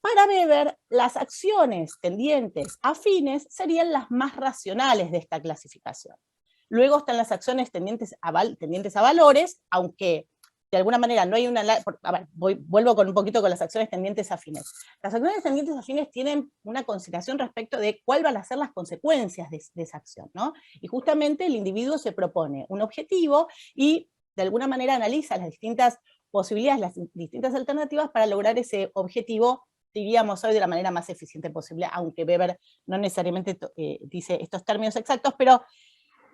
para Weber, las acciones tendientes a fines serían las más racionales de esta clasificación. Luego están las acciones tendientes a valores, aunque de alguna manera no hay una... A ver, vuelvo con un poquito con las acciones tendientes a fines. Las acciones tendientes a fines tienen una consideración respecto de cuál van a ser las consecuencias de esa acción, ¿no? Y justamente el individuo se propone un objetivo y de alguna manera analiza las distintas posibilidades, las distintas alternativas para lograr ese objetivo, diríamos hoy, de la manera más eficiente posible, aunque Weber no necesariamente dice estos términos exactos, pero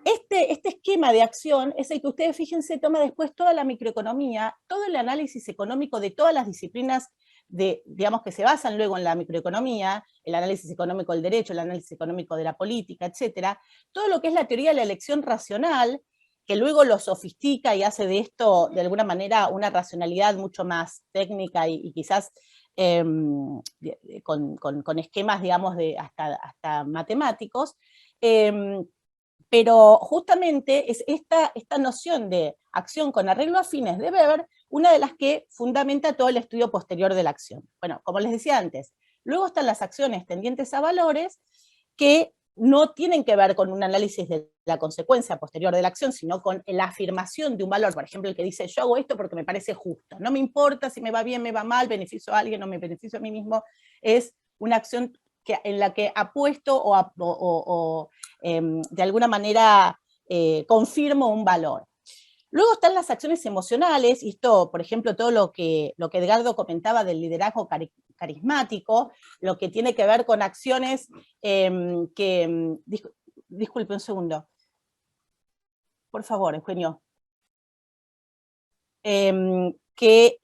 este esquema de acción es el que ustedes, fíjense, toma después toda la microeconomía, todo el análisis económico de todas las disciplinas digamos, que se basan luego en la microeconomía, el análisis económico del derecho, el análisis económico de la política, etcétera, todo lo que es la teoría de la elección racional, que luego lo sofistica y hace de esto, de alguna manera, una racionalidad mucho más técnica y quizás con esquemas, digamos, hasta matemáticos, pero justamente es esta noción de acción con arreglo a fines de Weber una de las que fundamenta todo el estudio posterior de la acción. Bueno, como les decía antes, luego están las acciones tendientes a valores que no tienen que ver con un análisis de la consecuencia posterior de la acción, sino con la afirmación de un valor. Por ejemplo, el que dice, yo hago esto porque me parece justo. No me importa si me va bien, me va mal, beneficio a alguien o me beneficio a mí mismo. Es una acción en la que apuesto o de alguna manera confirmo un valor. Luego están las acciones emocionales, y esto, por ejemplo, todo lo que Edgardo comentaba del liderazgo carismático, lo que tiene que ver con acciones disculpe un segundo. Por favor, Eugenio. Que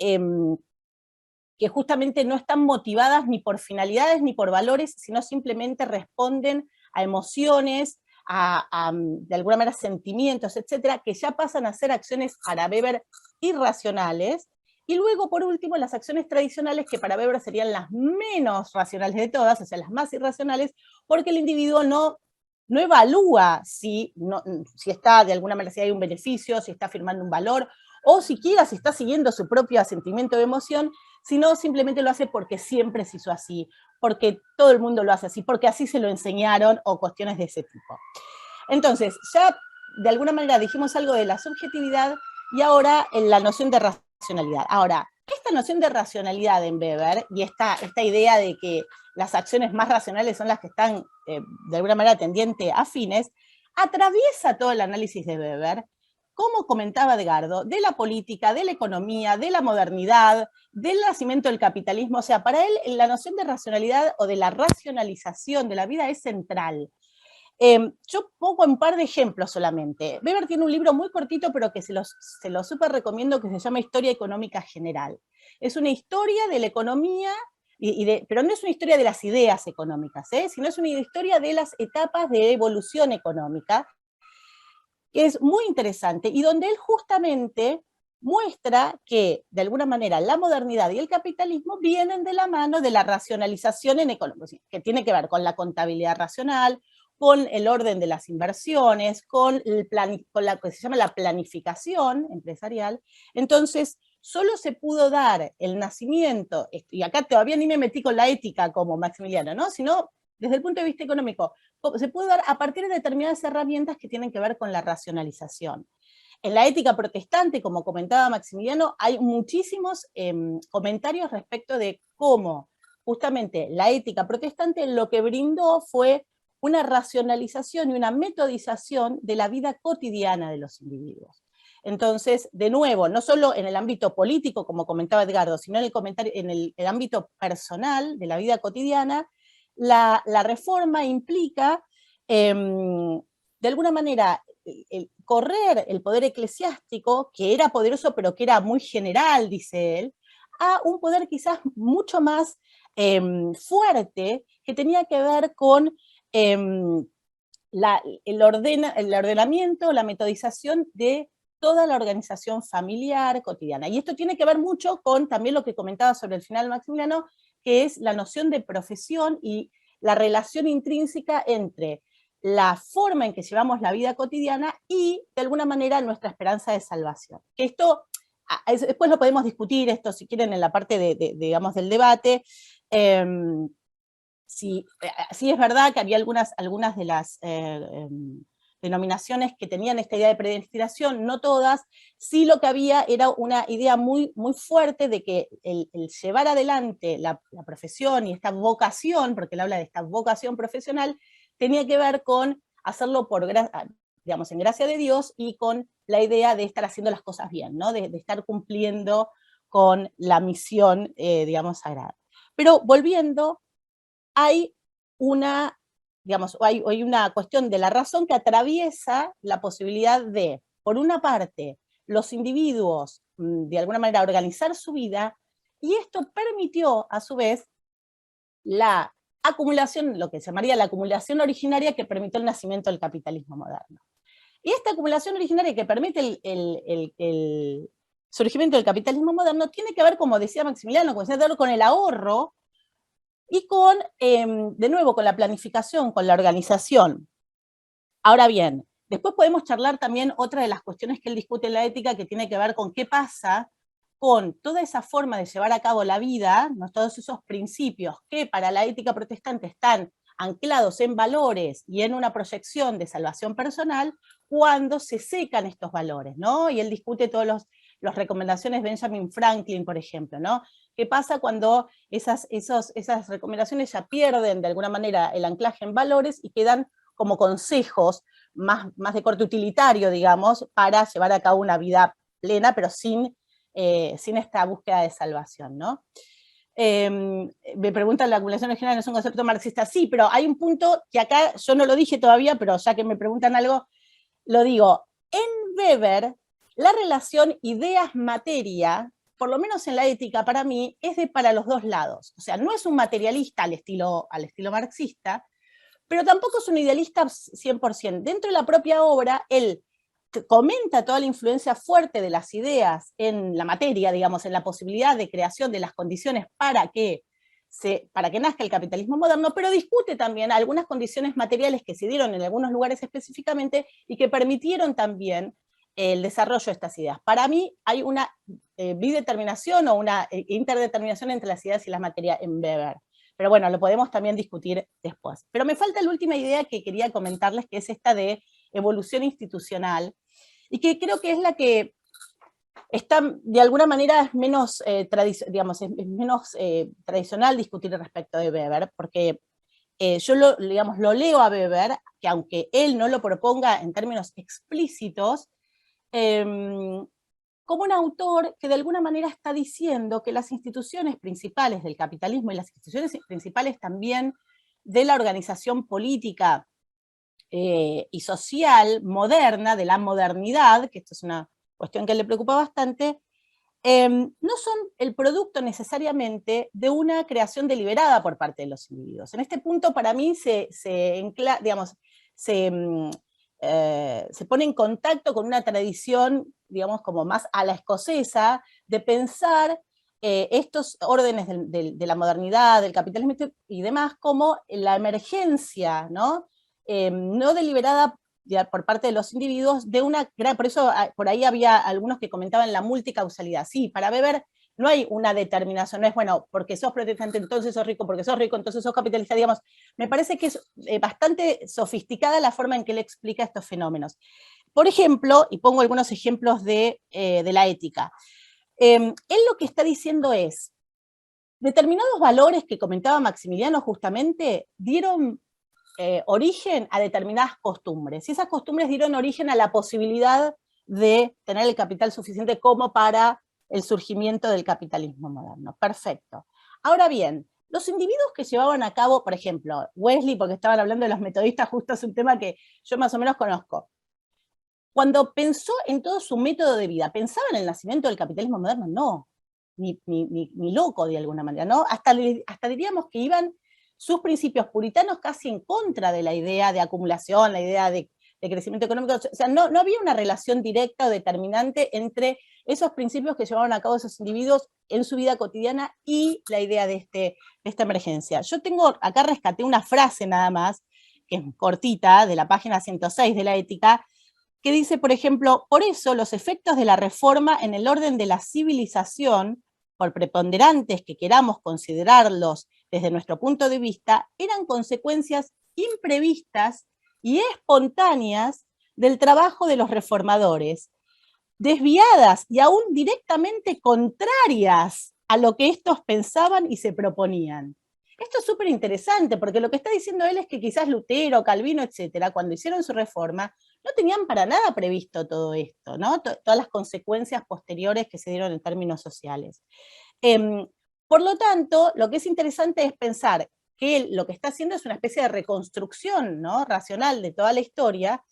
justamente no están motivadas ni por finalidades ni por valores, sino simplemente responden a emociones, de alguna manera sentimientos, etcétera, que ya pasan a ser acciones para Weber irracionales. Y luego, por último, las acciones tradicionales, que para Weber serían las menos racionales de todas, o sea, las más irracionales, porque el individuo no evalúa si está de alguna manera, si hay un beneficio, si está firmando un valor, o siquiera si está siguiendo su propio sentimiento de emoción, sino simplemente lo hace porque siempre se hizo así, porque todo el mundo lo hace así, porque así se lo enseñaron, o cuestiones de ese tipo. Entonces, ya de alguna manera dijimos algo de la subjetividad, y ahora en la noción de racionalidad. Ahora, esta noción de racionalidad en Weber, y esta idea de que las acciones más racionales son las que están de alguna manera tendientes a fines, atraviesa todo el análisis de Weber, como comentaba Edgardo, de la política, de la economía, de la modernidad, del nacimiento del capitalismo. O sea, para él la noción de racionalidad o de la racionalización de la vida es central. Yo pongo un par de ejemplos solamente. Weber tiene un libro muy cortito, pero que se lo súper recomiendo, que se llama Historia Económica General. Es una historia de la economía, pero no es una historia de las ideas económicas, sino es una historia de las etapas de evolución económica, que es muy interesante, y donde él justamente muestra que, de alguna manera, la modernidad y el capitalismo vienen de la mano de la racionalización en economía, que tiene que ver con la contabilidad racional, con el orden de las inversiones, con la que se llama la planificación empresarial. Entonces, solo se pudo dar el nacimiento, y acá todavía ni me metí con la ética como Maximiliano, ¿no? Sino desde el punto de vista económico, se puede dar a partir de determinadas herramientas que tienen que ver con la racionalización. En la ética protestante, como comentaba Maximiliano, hay muchísimos comentarios respecto de cómo justamente la ética protestante lo que brindó fue una racionalización y una metodización de la vida cotidiana de los individuos. Entonces, de nuevo, no solo en el ámbito político, como comentaba Edgardo, sino en el ámbito personal de la vida cotidiana, la reforma implica, de alguna manera, correr el poder eclesiástico, que era poderoso pero que era muy general, dice él, a un poder quizás mucho más fuerte, que tenía que ver con el ordenamiento, la metodización de toda la organización familiar cotidiana. Y esto tiene que ver mucho con también lo que comentaba sobre el final Maximiliano, que es la noción de profesión y la relación intrínseca entre la forma en que llevamos la vida cotidiana y, de alguna manera, nuestra esperanza de salvación. Que esto, después lo podemos discutir, esto si quieren, en la parte digamos, del debate. Sí es verdad que había algunas de las denominaciones que tenían esta idea de predestinación, no todas. Sí, lo que había era una idea muy, muy fuerte de que el llevar adelante la profesión y esta vocación, porque él habla de esta vocación profesional, tenía que ver con hacerlo digamos, en gracia de Dios, y con la idea de estar haciendo las cosas bien, ¿no? De estar cumpliendo con la misión, digamos, sagrada. Pero volviendo, hay una cuestión de la razón que atraviesa la posibilidad de, por una parte, los individuos, de alguna manera, organizar su vida, y esto permitió, a su vez, la acumulación, lo que se llamaría la acumulación originaria, que permitió el nacimiento del capitalismo moderno. Y esta acumulación originaria que permite el surgimiento del capitalismo moderno tiene que ver, como decía Maximiliano, con el ahorro, y con, de nuevo, con la planificación, con la organización. Ahora bien, después podemos charlar también otra de las cuestiones que él discute en la ética, que tiene que ver con qué pasa con toda esa forma de llevar a cabo la vida, ¿no? Todos esos principios que para la ética protestante están anclados en valores y en una proyección de salvación personal, cuando se secan estos valores, ¿no? Y él discute todas las recomendaciones de Benjamin Franklin, por ejemplo, ¿no? ¿Qué pasa cuando esas recomendaciones ya pierden de alguna manera el anclaje en valores y quedan como consejos más de corte utilitario, digamos, para llevar a cabo una vida plena, pero sin esta búsqueda de salvación, ¿no? Me preguntan, ¿la acumulación original no es un concepto marxista? Sí, pero hay un punto que acá yo no lo dije todavía, pero ya que me preguntan algo, lo digo. En Weber, la relación ideas-materia, por lo menos en la ética, para mí, es para los dos lados. O sea, no es un materialista al estilo marxista, pero tampoco es un idealista 100%. Dentro de la propia obra, él comenta toda la influencia fuerte de las ideas en la materia, digamos, en la posibilidad de creación de las condiciones para que nazca el capitalismo moderno, pero discute también algunas condiciones materiales que se dieron en algunos lugares específicamente y que permitieron también el desarrollo de estas ideas. Para mí hay una bideterminación o una interdeterminación entre las ideas y las materias en Weber. Pero bueno, lo podemos también discutir después. Pero me falta la última idea que quería comentarles, que es esta de evolución institucional, y que creo que es la que está, de alguna manera, es menos, digamos, es menos tradicional discutir respecto de Weber, porque yo lo leo a Weber, que aunque él no lo proponga en términos explícitos, como un autor que de alguna manera está diciendo que las instituciones principales del capitalismo y las instituciones principales también de la organización política y social moderna, de la modernidad, que esto es una cuestión que le preocupa bastante, no son el producto necesariamente de una creación deliberada por parte de los individuos. En este punto, para mí, se pone en contacto con una tradición, digamos, como más a la escocesa, de pensar estos órdenes de la modernidad, del capitalismo y demás, como la emergencia, ¿no? No deliberada por parte de los individuos, de una gran, por eso por ahí había algunos que comentaban la multicausalidad. Sí, para Weber no hay una determinación, no es, bueno, porque sos protestante entonces sos rico, porque sos rico entonces sos capitalista, digamos. Me parece que es bastante sofisticada la forma en que él explica estos fenómenos. Por ejemplo, y pongo algunos ejemplos de la ética, él lo que está diciendo es, determinados valores que comentaba Maximiliano justamente dieron origen a determinadas costumbres, y esas costumbres dieron origen a la posibilidad de tener el capital suficiente como para el surgimiento del capitalismo moderno. Perfecto. Ahora bien, los individuos que llevaban a cabo, por ejemplo, Wesley, porque estaban hablando de los metodistas, justo es un tema que yo más o menos conozco, cuando pensó en todo su método de vida, ¿pensaba en el nacimiento del capitalismo moderno? No, ni loco de alguna manera, ¿no? Hasta diríamos que iban sus principios puritanos casi en contra de la idea de acumulación, la idea de crecimiento económico. O sea, no había una relación directa o determinante entre esos principios que llevaban a cabo esos individuos en su vida cotidiana y la idea de esta emergencia. Yo tengo, acá rescaté una frase nada más, que es cortita, de la página 106 de la Ética, que dice, por ejemplo, por eso los efectos de la reforma en el orden de la civilización, por preponderantes que queramos considerarlos desde nuestro punto de vista, eran consecuencias imprevistas y espontáneas del trabajo de los reformadores, desviadas y aún directamente contrarias a lo que estos pensaban y se proponían. Esto es súper interesante, porque lo que está diciendo él es que quizás Lutero, Calvino, etcétera, cuando hicieron su reforma, no tenían para nada previsto todo esto, ¿no? Todas las consecuencias posteriores que se dieron en términos sociales. Por lo tanto, lo que es interesante es pensar que él lo que está haciendo es una especie de reconstrucción, ¿no?, racional de toda la historia,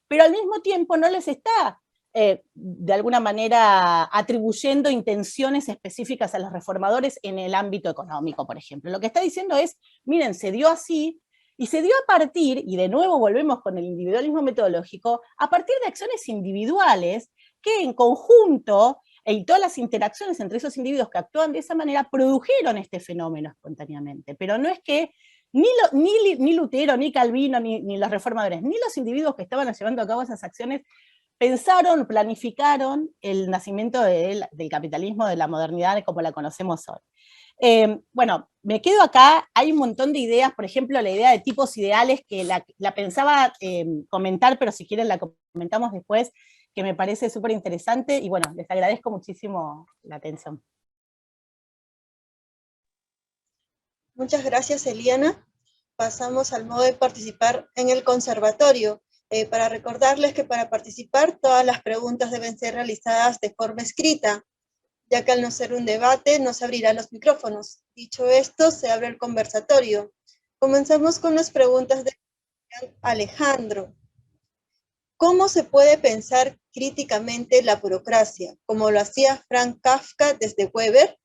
pero al mismo tiempo no les está de alguna manera atribuyendo intenciones específicas a los reformadores en el ámbito económico, por ejemplo. Lo que está diciendo es, miren, se dio así, y se dio a partir, y de nuevo volvemos con el individualismo metodológico, a partir de acciones individuales que en conjunto, y todas las interacciones entre esos individuos que actúan de esa manera, produjeron este fenómeno espontáneamente. Pero no es que ni Lutero, ni Calvino, ni los reformadores, ni los individuos que estaban llevando a cabo esas acciones pensaron, planificaron el nacimiento del capitalismo, de la modernidad como la conocemos hoy. Bueno, me quedo acá, hay un montón de ideas, por ejemplo, la idea de tipos ideales que la pensaba comentar, pero si quieren la comentamos después, que me parece súper interesante, y bueno, les agradezco muchísimo la atención. Muchas gracias, Eliana. Pasamos al modo de participar en el conservatorio. Para recordarles que para participar todas las preguntas deben ser realizadas de forma escrita, ya que al no ser un debate no se abrirán los micrófonos. Dicho esto, se abre el conversatorio. Comenzamos con las preguntas de Alejandro. ¿Cómo se puede pensar críticamente la burocracia, como lo hacía Franz Kafka desde Weber?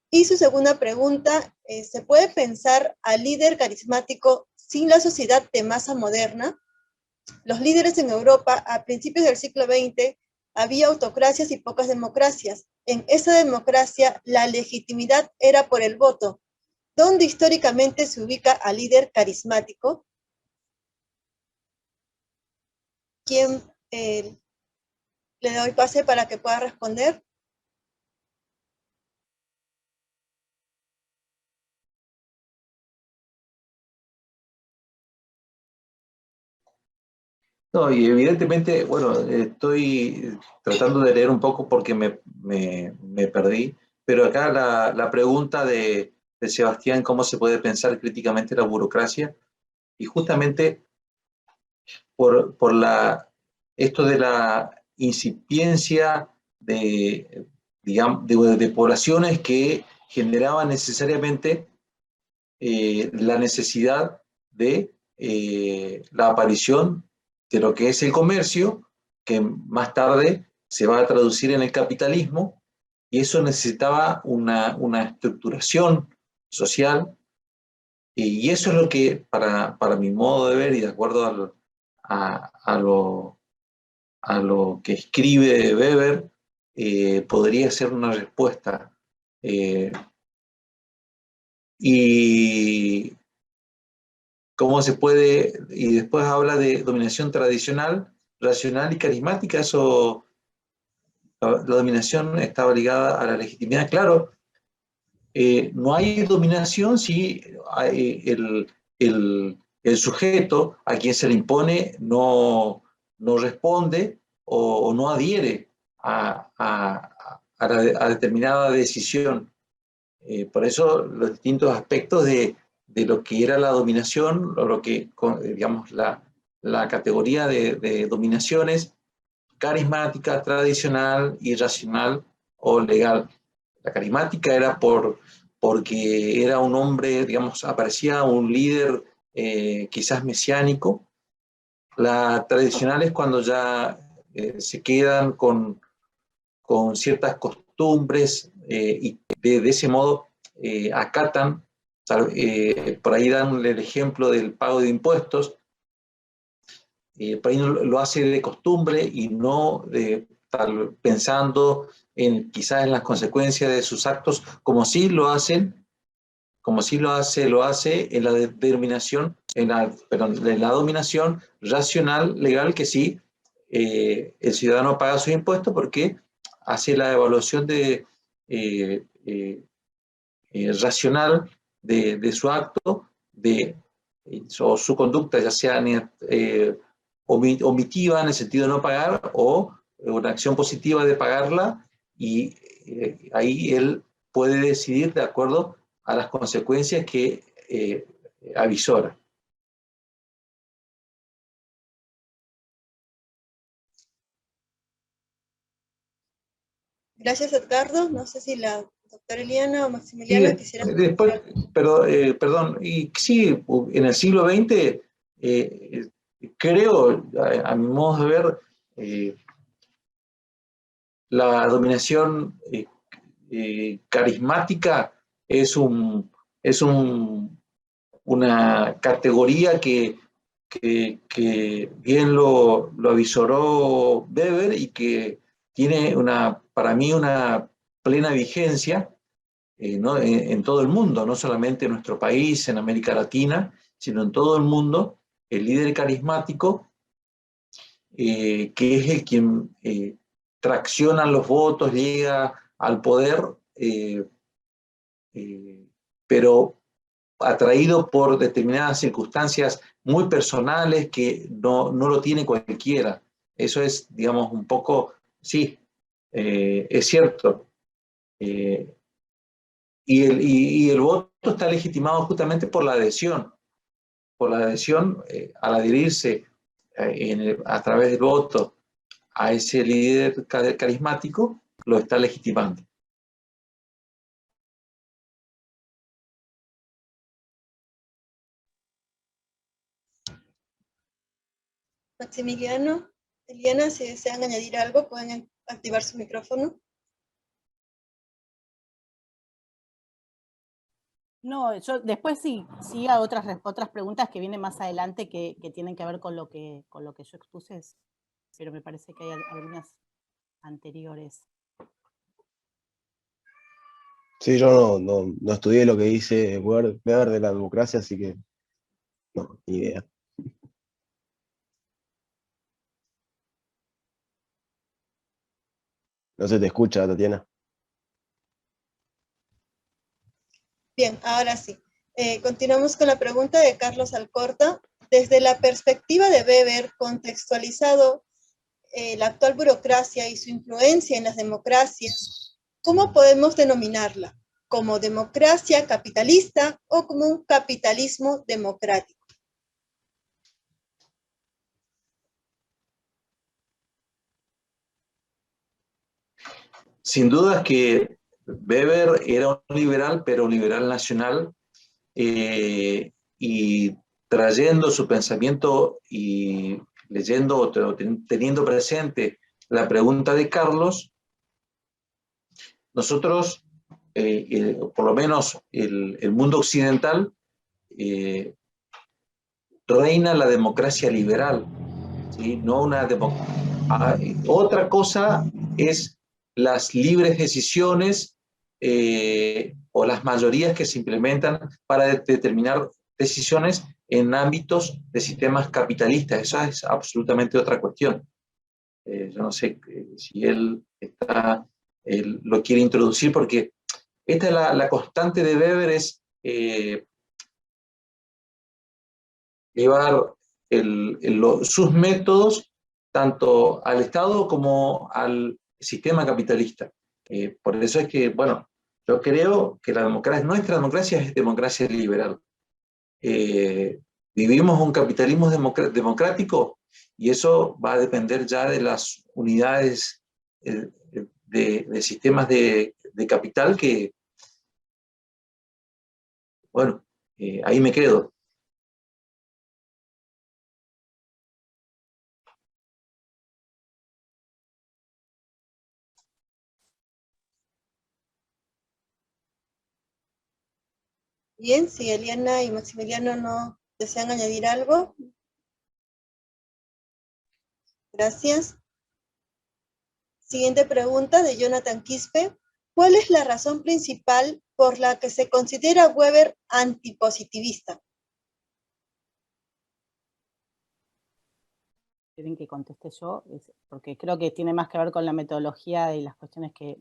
Y su segunda pregunta, ¿se puede pensar al líder carismático sin la sociedad de masa moderna? Los líderes en Europa a principios del siglo XX había autocracias y pocas democracias. En esa democracia la legitimidad era por el voto. ¿Dónde históricamente se ubica al líder carismático? ¿Quién Le doy pase para que pueda responder. No, y evidentemente, bueno, estoy tratando de leer un poco porque me perdí, pero acá la pregunta de Sebastián, ¿cómo se puede pensar críticamente la burocracia? Y justamente por esto de la incipiencia de, digamos, de poblaciones que generaban necesariamente la necesidad de la aparición de lo que es el comercio, que más tarde se va a traducir en el capitalismo, y eso necesitaba una estructuración social, y eso es lo que, para mi modo de ver, y de acuerdo a lo que escribe Weber, podría ser una respuesta. Eh, y cómo se puede, y después habla de dominación tradicional, racional y carismática. Eso, la dominación estaba ligada a la legitimidad. Claro, no hay dominación si el sujeto a quien se le impone no responde o no adhiere a determinada decisión. Por eso los distintos aspectos de lo que era la dominación, o lo que, digamos, la categoría de dominaciones carismática, tradicional, irracional o legal. La carismática era porque era un hombre, digamos, aparecía un líder quizás mesiánico. La tradicional es cuando ya se quedan con ciertas costumbres y de ese modo acatan, por ahí dan el ejemplo del pago de impuestos, por ahí lo hace de costumbre y no pensando quizás en las consecuencias de sus actos, como si lo hacen, como si lo hace en la determinación, en la dominación racional, legal, que sí, el ciudadano paga sus impuestos porque hace la evaluación racional de su acto, o su conducta, ya sea omitiva en el sentido de no pagar, o una acción positiva de pagarla, y ahí él puede decidir de acuerdo a las consecuencias que avisora. Gracias, Edgardo. No sé si la doctora Eliana o Sí, Maximiliano quisieran después, comentar. perdón, y sí, en el siglo XX, creo, a mi modo de ver, la dominación carismática es una categoría que bien lo avisoró Weber, y que tiene para mí una plena vigencia, ¿no? En todo el mundo, no solamente en nuestro país, en América Latina, sino en todo el mundo. El líder carismático, que es el quien tracciona los votos, llega al poder, eh, pero atraído por determinadas circunstancias muy personales que no lo tiene cualquiera. Eso es, digamos, un poco, sí, es cierto. Eh, y el voto está legitimado justamente por la adhesión, al adherirse a través del voto a ese líder carismático, lo está legitimando. Maximiliano, Eliana, si desean añadir algo, pueden activar su micrófono. No, yo después sí a otras preguntas que vienen más adelante que tienen que ver con lo que yo expuse, pero me parece que hay algunas anteriores. Sí, yo no estudié lo que dice Weber de la democracia, así que no, ni idea. No se te escucha, Tatiana. Bien, ahora sí. Continuamos con la pregunta de Carlos Alcorta. Desde la perspectiva de Weber, contextualizado la actual burocracia y su influencia en las democracias, ¿cómo podemos denominarla? ¿Como democracia capitalista o como un capitalismo democrático? Sin duda que Weber era un liberal, pero un liberal nacional, y trayendo su pensamiento y leyendo o teniendo presente la pregunta de Carlos, nosotros, por lo menos el mundo occidental, reina la democracia liberal, ¿sí? No una otra cosa es las libres decisiones o las mayorías que se implementan para determinar decisiones en ámbitos de sistemas capitalistas. Eso es absolutamente otra cuestión. Yo no sé si él lo quiere introducir, porque esta es la constante de Weber, es llevar sus métodos tanto al Estado como al sistema capitalista. Por eso es que, bueno, yo creo que nuestra democracia es democracia liberal. Vivimos un capitalismo democrático, y eso va a depender ya de las unidades de sistemas de capital que, bueno, ahí me quedo. Bien, si Eliana y Maximiliano no desean añadir algo. Gracias. Siguiente pregunta de Jonathan Quispe. ¿Cuál es la razón principal por la que se considera Weber antipositivista? Quieren que conteste yo, porque creo que tiene más que ver con la metodología y las cuestiones que...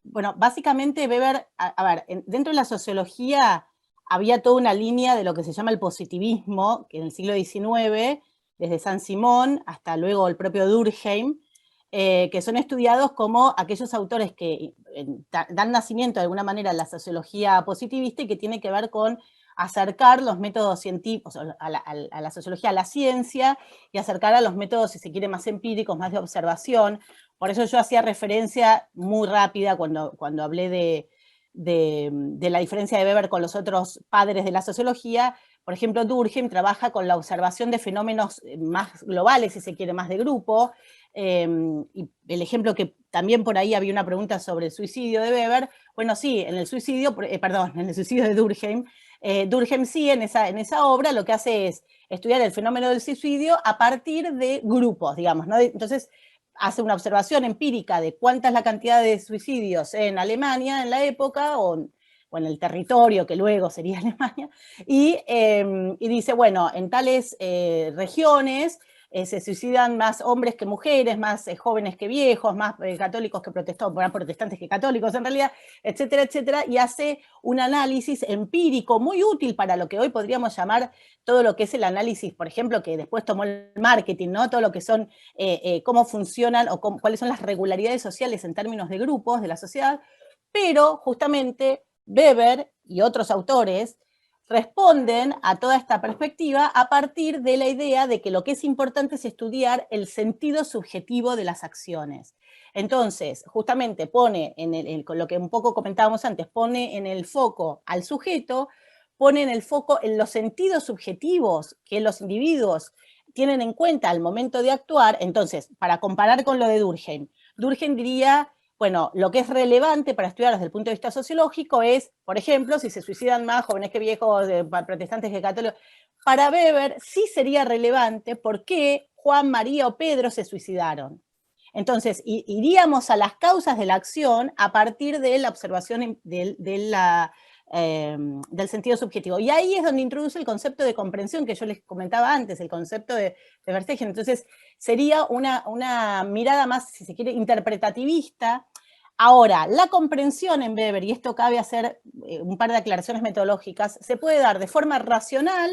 bueno, básicamente Weber, a ver, dentro de la sociología había toda una línea de lo que se llama el positivismo, que en el siglo XIX, desde Saint-Simon hasta luego el propio Durkheim, que son estudiados como aquellos autores que dan nacimiento de alguna manera a la sociología positivista y que tiene que ver con acercar los métodos científicos a la sociología, a la ciencia, y acercar a los métodos, si se quiere, más empíricos, más de observación. Por eso yo hacía referencia muy rápida cuando hablé de la diferencia de Weber con los otros padres de la sociología. Por ejemplo, Durkheim trabaja con la observación de fenómenos más globales, si se quiere, más de grupo. Y el ejemplo que también por ahí había una pregunta sobre el suicidio de Weber. Bueno, sí, en el suicidio, en el suicidio de Durkheim, Durkheim sí, en esa obra lo que hace es estudiar el fenómeno del suicidio a partir de grupos, digamos, ¿no? Entonces, hace una observación empírica de cuánta es la cantidad de suicidios en Alemania en la época, o en el territorio que luego sería Alemania, y dice, bueno, en tales regiones se suicidan más hombres que mujeres, más jóvenes que viejos, más católicos que protestantes que católicos en realidad, etcétera, etcétera, y hace un análisis empírico muy útil para lo que hoy podríamos llamar todo lo que es el análisis, por ejemplo, que después tomó el marketing, ¿no? Todo lo que son, cómo funcionan o cuáles son las regularidades sociales en términos de grupos de la sociedad, pero justamente Weber y otros autores responden a toda esta perspectiva a partir de la idea de que lo que es importante es estudiar el sentido subjetivo de las acciones. Entonces, justamente pone, con lo que un poco comentábamos antes, pone en el foco al sujeto, pone en el foco en los sentidos subjetivos que los individuos tienen en cuenta al momento de actuar. Entonces, para comparar con lo de Durkheim, Durkheim diría, bueno, lo que es relevante para estudiar desde el punto de vista sociológico es, por ejemplo, si se suicidan más jóvenes que viejos, protestantes que católicos. Para Weber sí sería relevante por qué Juan, María o Pedro se suicidaron. Entonces, iríamos a las causas de la acción a partir de la observación de del sentido subjetivo. Y ahí es donde introduce el concepto de comprensión que yo les comentaba antes, el concepto de Verstegen. Entonces, sería una mirada más, si se quiere, interpretativista. Ahora, la comprensión en Weber, y esto cabe hacer un par de aclaraciones metodológicas, se puede dar de forma racional,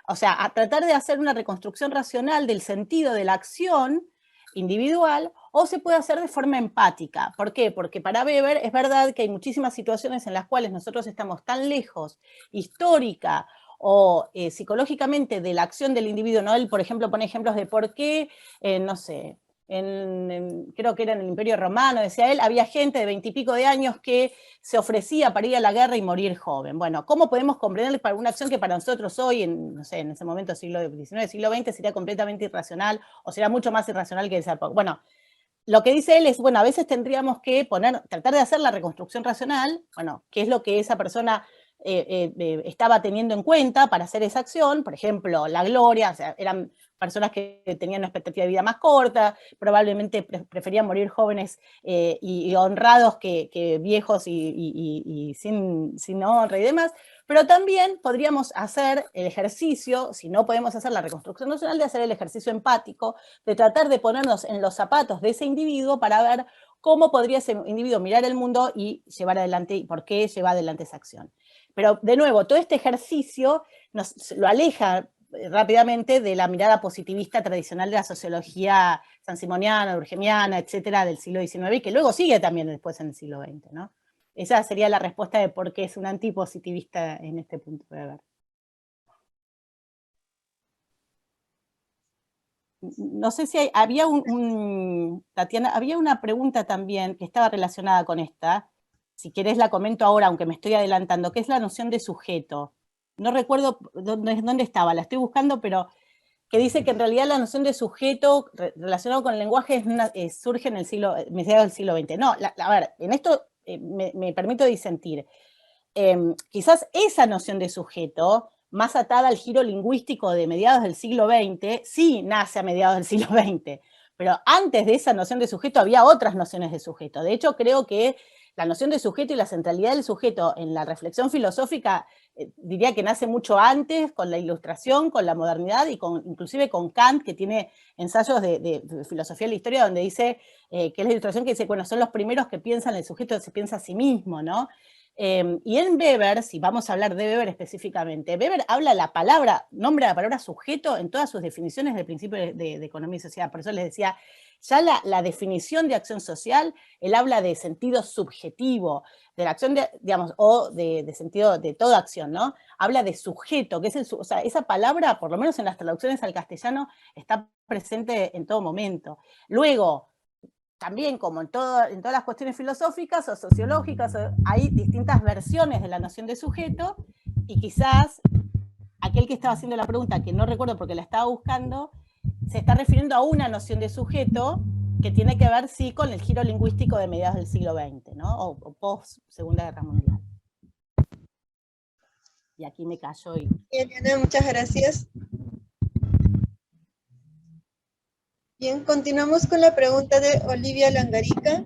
o sea, a tratar de hacer una reconstrucción racional del sentido de la acción individual, o se puede hacer de forma empática. ¿Por qué? Porque para Weber es verdad que hay muchísimas situaciones en las cuales nosotros estamos tan lejos, histórica o psicológicamente, de la acción del individuo, ¿no? Él, por ejemplo, pone ejemplos de por qué, no sé, creo que era en el Imperio Romano, decía él, había gente de 20 y pico de años que se ofrecía para ir a la guerra y morir joven. Bueno, ¿cómo podemos comprender para una acción que para nosotros hoy, no sé, en ese momento siglo XIX, siglo XX, sería completamente irracional, o será mucho más irracional que esa época? Bueno, lo que dice él es, bueno, a veces tendríamos que tratar de hacer la reconstrucción racional, bueno, qué es lo que esa persona estaba teniendo en cuenta para hacer esa acción, por ejemplo, la gloria, o sea, eran personas que tenían una expectativa de vida más corta, probablemente preferían morir jóvenes y honrados que viejos y sin honra y demás, pero también podríamos hacer el ejercicio, si no podemos hacer la reconstrucción nacional, de hacer el ejercicio empático, de tratar de ponernos en los zapatos de ese individuo para ver cómo podría ese individuo mirar el mundo y llevar adelante, y por qué lleva adelante esa acción. Pero, de nuevo, todo este ejercicio lo aleja rápidamente de la mirada positivista tradicional de la sociología sansimoniana, durkheimiana, etcétera, del siglo XIX, y que luego sigue también después en el siglo XX, ¿no? Esa sería la respuesta de por qué es un antipositivista en este punto de ver. No sé si había Tatiana, había una pregunta también que estaba relacionada con esta, si querés la comento ahora, aunque me estoy adelantando, que es la noción de sujeto. No recuerdo dónde estaba, la estoy buscando, pero que dice que en realidad la noción de sujeto relacionado con el lenguaje surge en mediados del siglo XX. No, a ver, en esto me permito disentir. Quizás esa noción de sujeto, más atada al giro lingüístico de mediados del siglo XX, sí nace a mediados del siglo XX, pero antes de esa noción de sujeto había otras nociones de sujeto. De hecho, creo que la noción de sujeto y la centralidad del sujeto en la reflexión filosófica diría que nace mucho antes, con la Ilustración, con la modernidad y inclusive con Kant, que tiene ensayos de filosofía de la historia donde dice, que es la Ilustración, que dice, bueno, son los primeros que piensan, el sujeto se piensa a sí mismo, ¿no? Y en Weber, si vamos a hablar de Weber específicamente, Weber nombra la palabra sujeto en todas sus definiciones del principio de economía y sociedad. Por eso les decía, ya la definición de acción social, él habla de sentido subjetivo, de la acción, digamos, o de sentido de toda acción, ¿no? Habla de sujeto, que es o sea, esa palabra, por lo menos en las traducciones al castellano, está presente en todo momento. Luego, también como en todas las cuestiones filosóficas o sociológicas, hay distintas versiones de la noción de sujeto, y quizás aquel que estaba haciendo la pregunta, que no recuerdo porque la estaba buscando, se está refiriendo a una noción de sujeto que tiene que ver, sí, con el giro lingüístico de mediados del siglo XX, ¿no? O post Segunda Guerra Mundial. Y aquí me callo. Eliana, muchas gracias. Bien, continuamos con la pregunta de Olivia Langarica.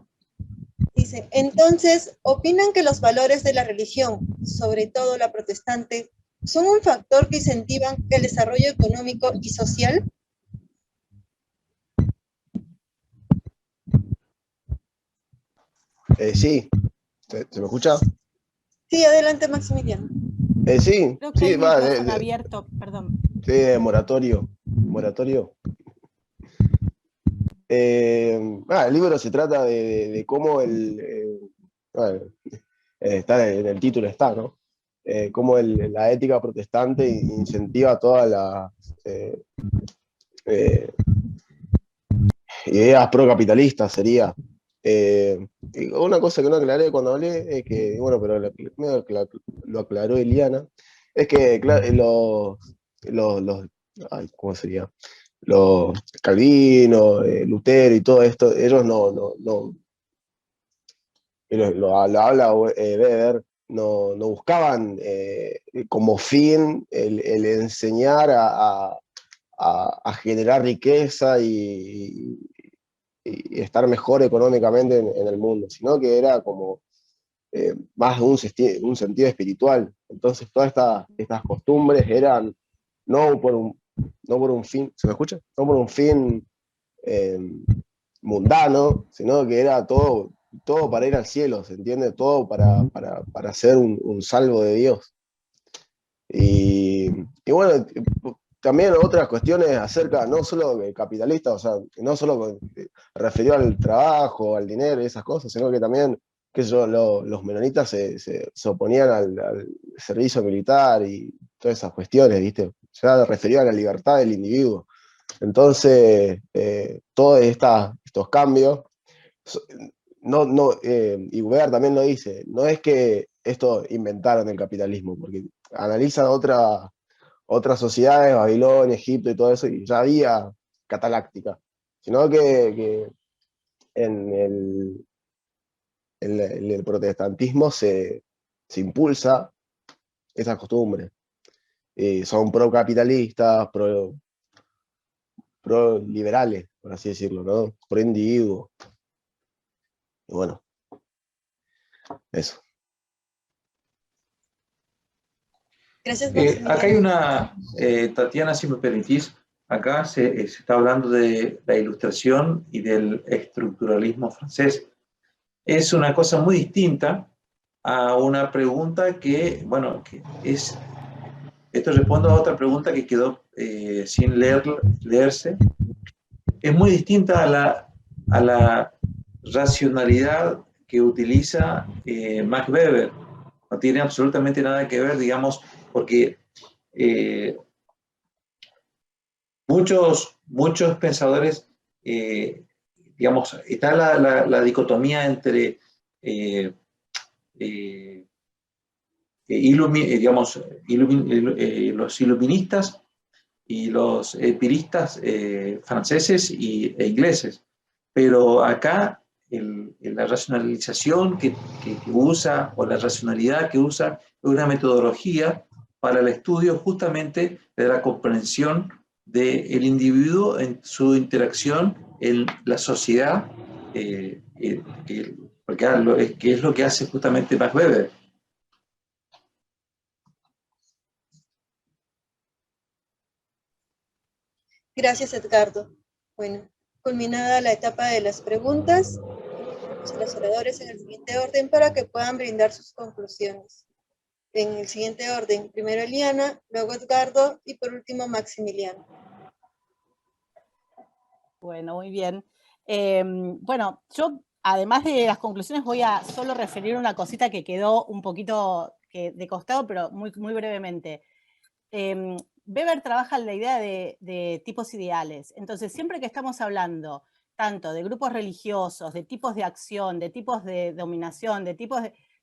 Dice, entonces, ¿opinan que los valores de la religión, sobre todo la protestante, son un factor que incentivan el desarrollo económico y social? Sí, ¿se me escucha? Sí, adelante, Maximiliano. Sí, Creo que sí, hay va. micrófono abierto, perdón. Sí, moratorio. El libro se trata de cómo está en el título, está, ¿no? Cómo la ética protestante incentiva todas las ideas procapitalistas, sería. Y una cosa que no aclaré cuando hablé es que, bueno, pero lo aclaró Eliana, es que ¿cómo sería? Los Calvino, Lutero y todo esto, ellos lo habla Weber, no buscaban como fin el enseñar a generar riqueza y estar mejor económicamente en el mundo, sino que era como más de un sentido espiritual. Entonces todas estas costumbres eran no por un fin, ¿se me escucha? No por un fin eh, mundano, sino que era todo para ir al cielo, ¿se entiende? Todo para ser un salvo de Dios. Y bueno, también otras cuestiones acerca, no solo del capitalista, o sea, no solo referido al trabajo, al dinero y esas cosas, sino que también, qué sé yo, los menonitas se oponían al servicio militar y todas esas cuestiones, ¿viste? Ya referido a la libertad del individuo. Entonces, todos estos cambios, y Weber también lo dice, no es que esto inventaron el capitalismo, porque analizan otras sociedades, Babilonia, Egipto y todo eso, y ya había cataláctica, sino que en el protestantismo se impulsa esas costumbres. Son pro-capitalistas, pro-liberales, por así decirlo, ¿no? Pro-individuo. Y bueno, eso. Gracias, Acá hay Maximiliano. una, Tatiana, si me permitís, acá se está hablando de la ilustración y del estructuralismo francés. Es una cosa muy distinta a una pregunta que, bueno, esto responde a otra pregunta que quedó sin leerse. Es muy distinta a la racionalidad que utiliza Max Weber. No tiene absolutamente nada que ver, digamos, porque muchos pensadores, digamos, está la dicotomía entre digamos, los iluministas y los empiristas franceses e ingleses. Pero acá la racionalización que usa, o la racionalidad que usa, es una metodología para el estudio justamente de la comprensión del individuo en su interacción en la sociedad, que es lo que hace justamente Max Weber. Gracias, Edgardo. Bueno, culminada la etapa de las preguntas, los oradores en el siguiente orden para que puedan brindar sus conclusiones. En el siguiente orden, primero Eliana, luego Edgardo y por último Maximiliano. Bueno, muy bien. Bueno, yo además de las conclusiones voy a solo referir una cosita que quedó un poquito de costado, pero muy, muy brevemente. Weber trabaja en la idea de tipos ideales. Entonces, siempre que estamos hablando tanto de grupos religiosos, de tipos de acción, de tipos de dominación,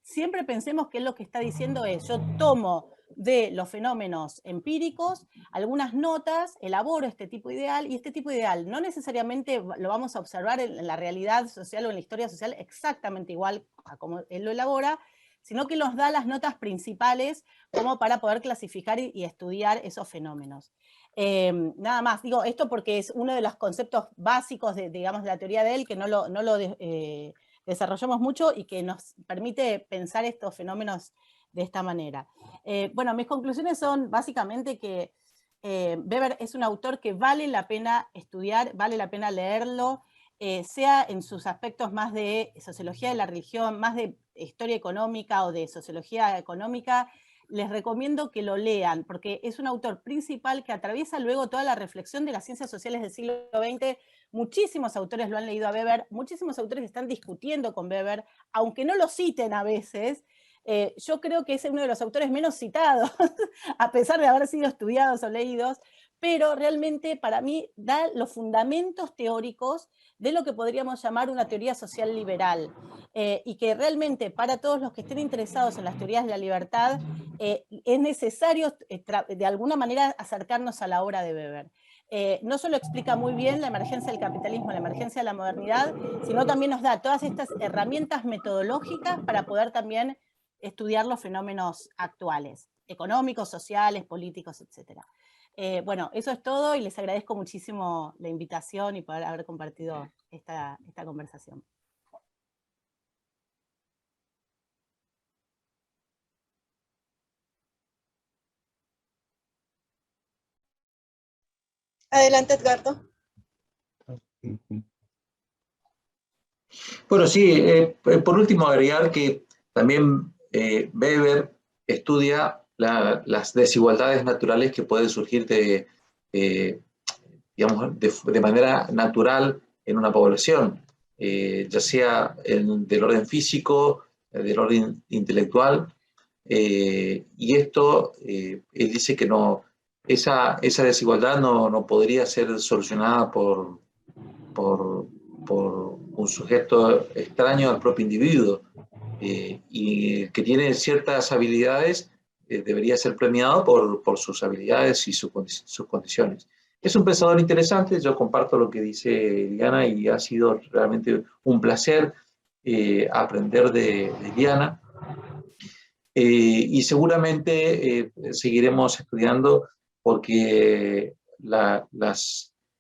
siempre pensemos que lo que está diciendo es, yo tomo de los fenómenos empíricos algunas notas, elaboro este tipo ideal, y este tipo ideal no necesariamente lo vamos a observar en la realidad social o en la historia social exactamente igual a como él lo elabora, sino que nos da las notas principales como para poder clasificar y estudiar esos fenómenos. Nada más, digo esto porque es uno de los conceptos básicos digamos, de la teoría de él, que no lo desarrollamos mucho y que nos permite pensar estos fenómenos de esta manera. Bueno, mis conclusiones son básicamente que Weber es un autor que vale la pena estudiar, vale la pena leerlo, sea en sus aspectos más de sociología de la religión, más de historia económica o de sociología económica. Les recomiendo que lo lean, porque es un autor principal que atraviesa luego toda la reflexión de las ciencias sociales del siglo XX. Muchísimos autores lo han leído a Weber, muchísimos autores están discutiendo con Weber, aunque no lo citen a veces. Yo creo que es uno de los autores menos citados, a pesar de haber sido estudiados o leídos, pero realmente para mí da los fundamentos teóricos de lo que podríamos llamar una teoría social liberal, y que realmente para todos los que estén interesados en las teorías de la libertad, es necesario de alguna manera acercarnos a la obra de Weber. No solo explica muy bien la emergencia del capitalismo, la emergencia de la modernidad, sino también nos da todas estas herramientas metodológicas para poder también estudiar los fenómenos actuales, económicos, sociales, políticos, etc. Bueno, eso es todo y les agradezco muchísimo la invitación y poder haber compartido esta conversación. Adelante, Edgardo. Bueno, sí, por último agregar que también Weber estudia las desigualdades naturales que pueden surgir digamos, de manera natural en una población, ya sea del orden físico, del orden intelectual, y esto, él dice que no, esa desigualdad no podría ser solucionada por un sujeto extraño al propio individuo, y que tiene ciertas habilidades debería ser premiado por sus habilidades y sus condiciones. Es un pensador interesante, yo comparto lo que dice Diana y ha sido realmente un placer aprender de Diana. Y seguramente seguiremos estudiando porque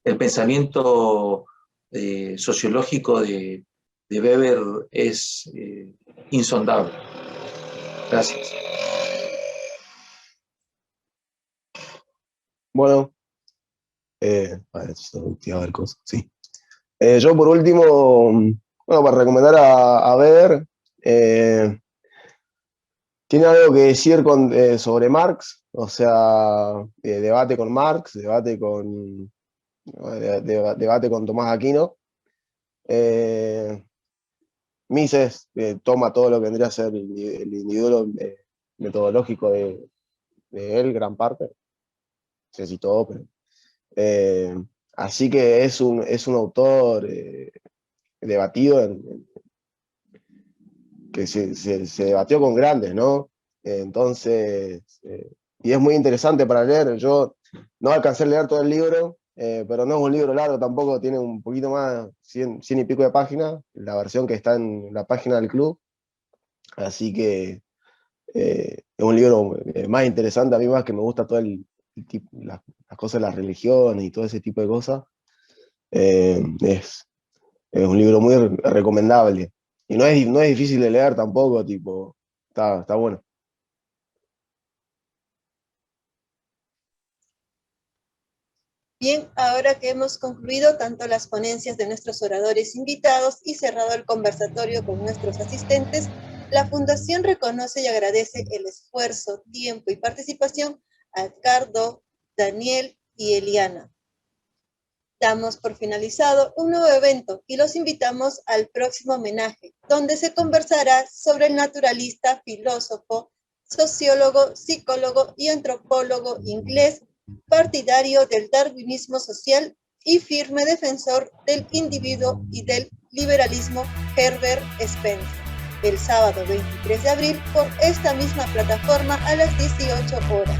el pensamiento sociológico de Weber es insondable. Gracias. Bueno, a ver cosas, sí. Yo por último, bueno, para recomendar a Weber, tiene algo que decir sobre Marx, o sea, debate con Marx, debate con Tomás Aquino. Mises toma todo lo que vendría a ser el individuo metodológico de él, gran parte, no sé si todo, pero así que es un autor debatido, que se debatió con grandes, ¿no? Entonces, y es muy interesante para leer. Yo no alcancé a leer todo el libro, pero no es un libro largo tampoco, tiene un poquito más, 100 y pico de páginas, la versión que está en la página del club. Así que es un libro más interesante, a mí más que me gusta todo las cosas de las religiones y todo ese tipo de cosas. Es un libro muy recomendable. Y no es difícil de leer tampoco, tipo, está bueno. Bien, ahora que hemos concluido tanto las ponencias de nuestros oradores invitados y cerrado el conversatorio con nuestros asistentes, la Fundación reconoce y agradece el esfuerzo, tiempo y participación a Edgardo, Daniel y Eliana. Damos por finalizado un nuevo evento y los invitamos al próximo homenaje, donde se conversará sobre el naturalista, filósofo, sociólogo, psicólogo y antropólogo inglés, partidario del darwinismo social y firme defensor del individuo y del liberalismo, Herbert Spencer, el sábado 23 de abril por esta misma plataforma a las 18 horas.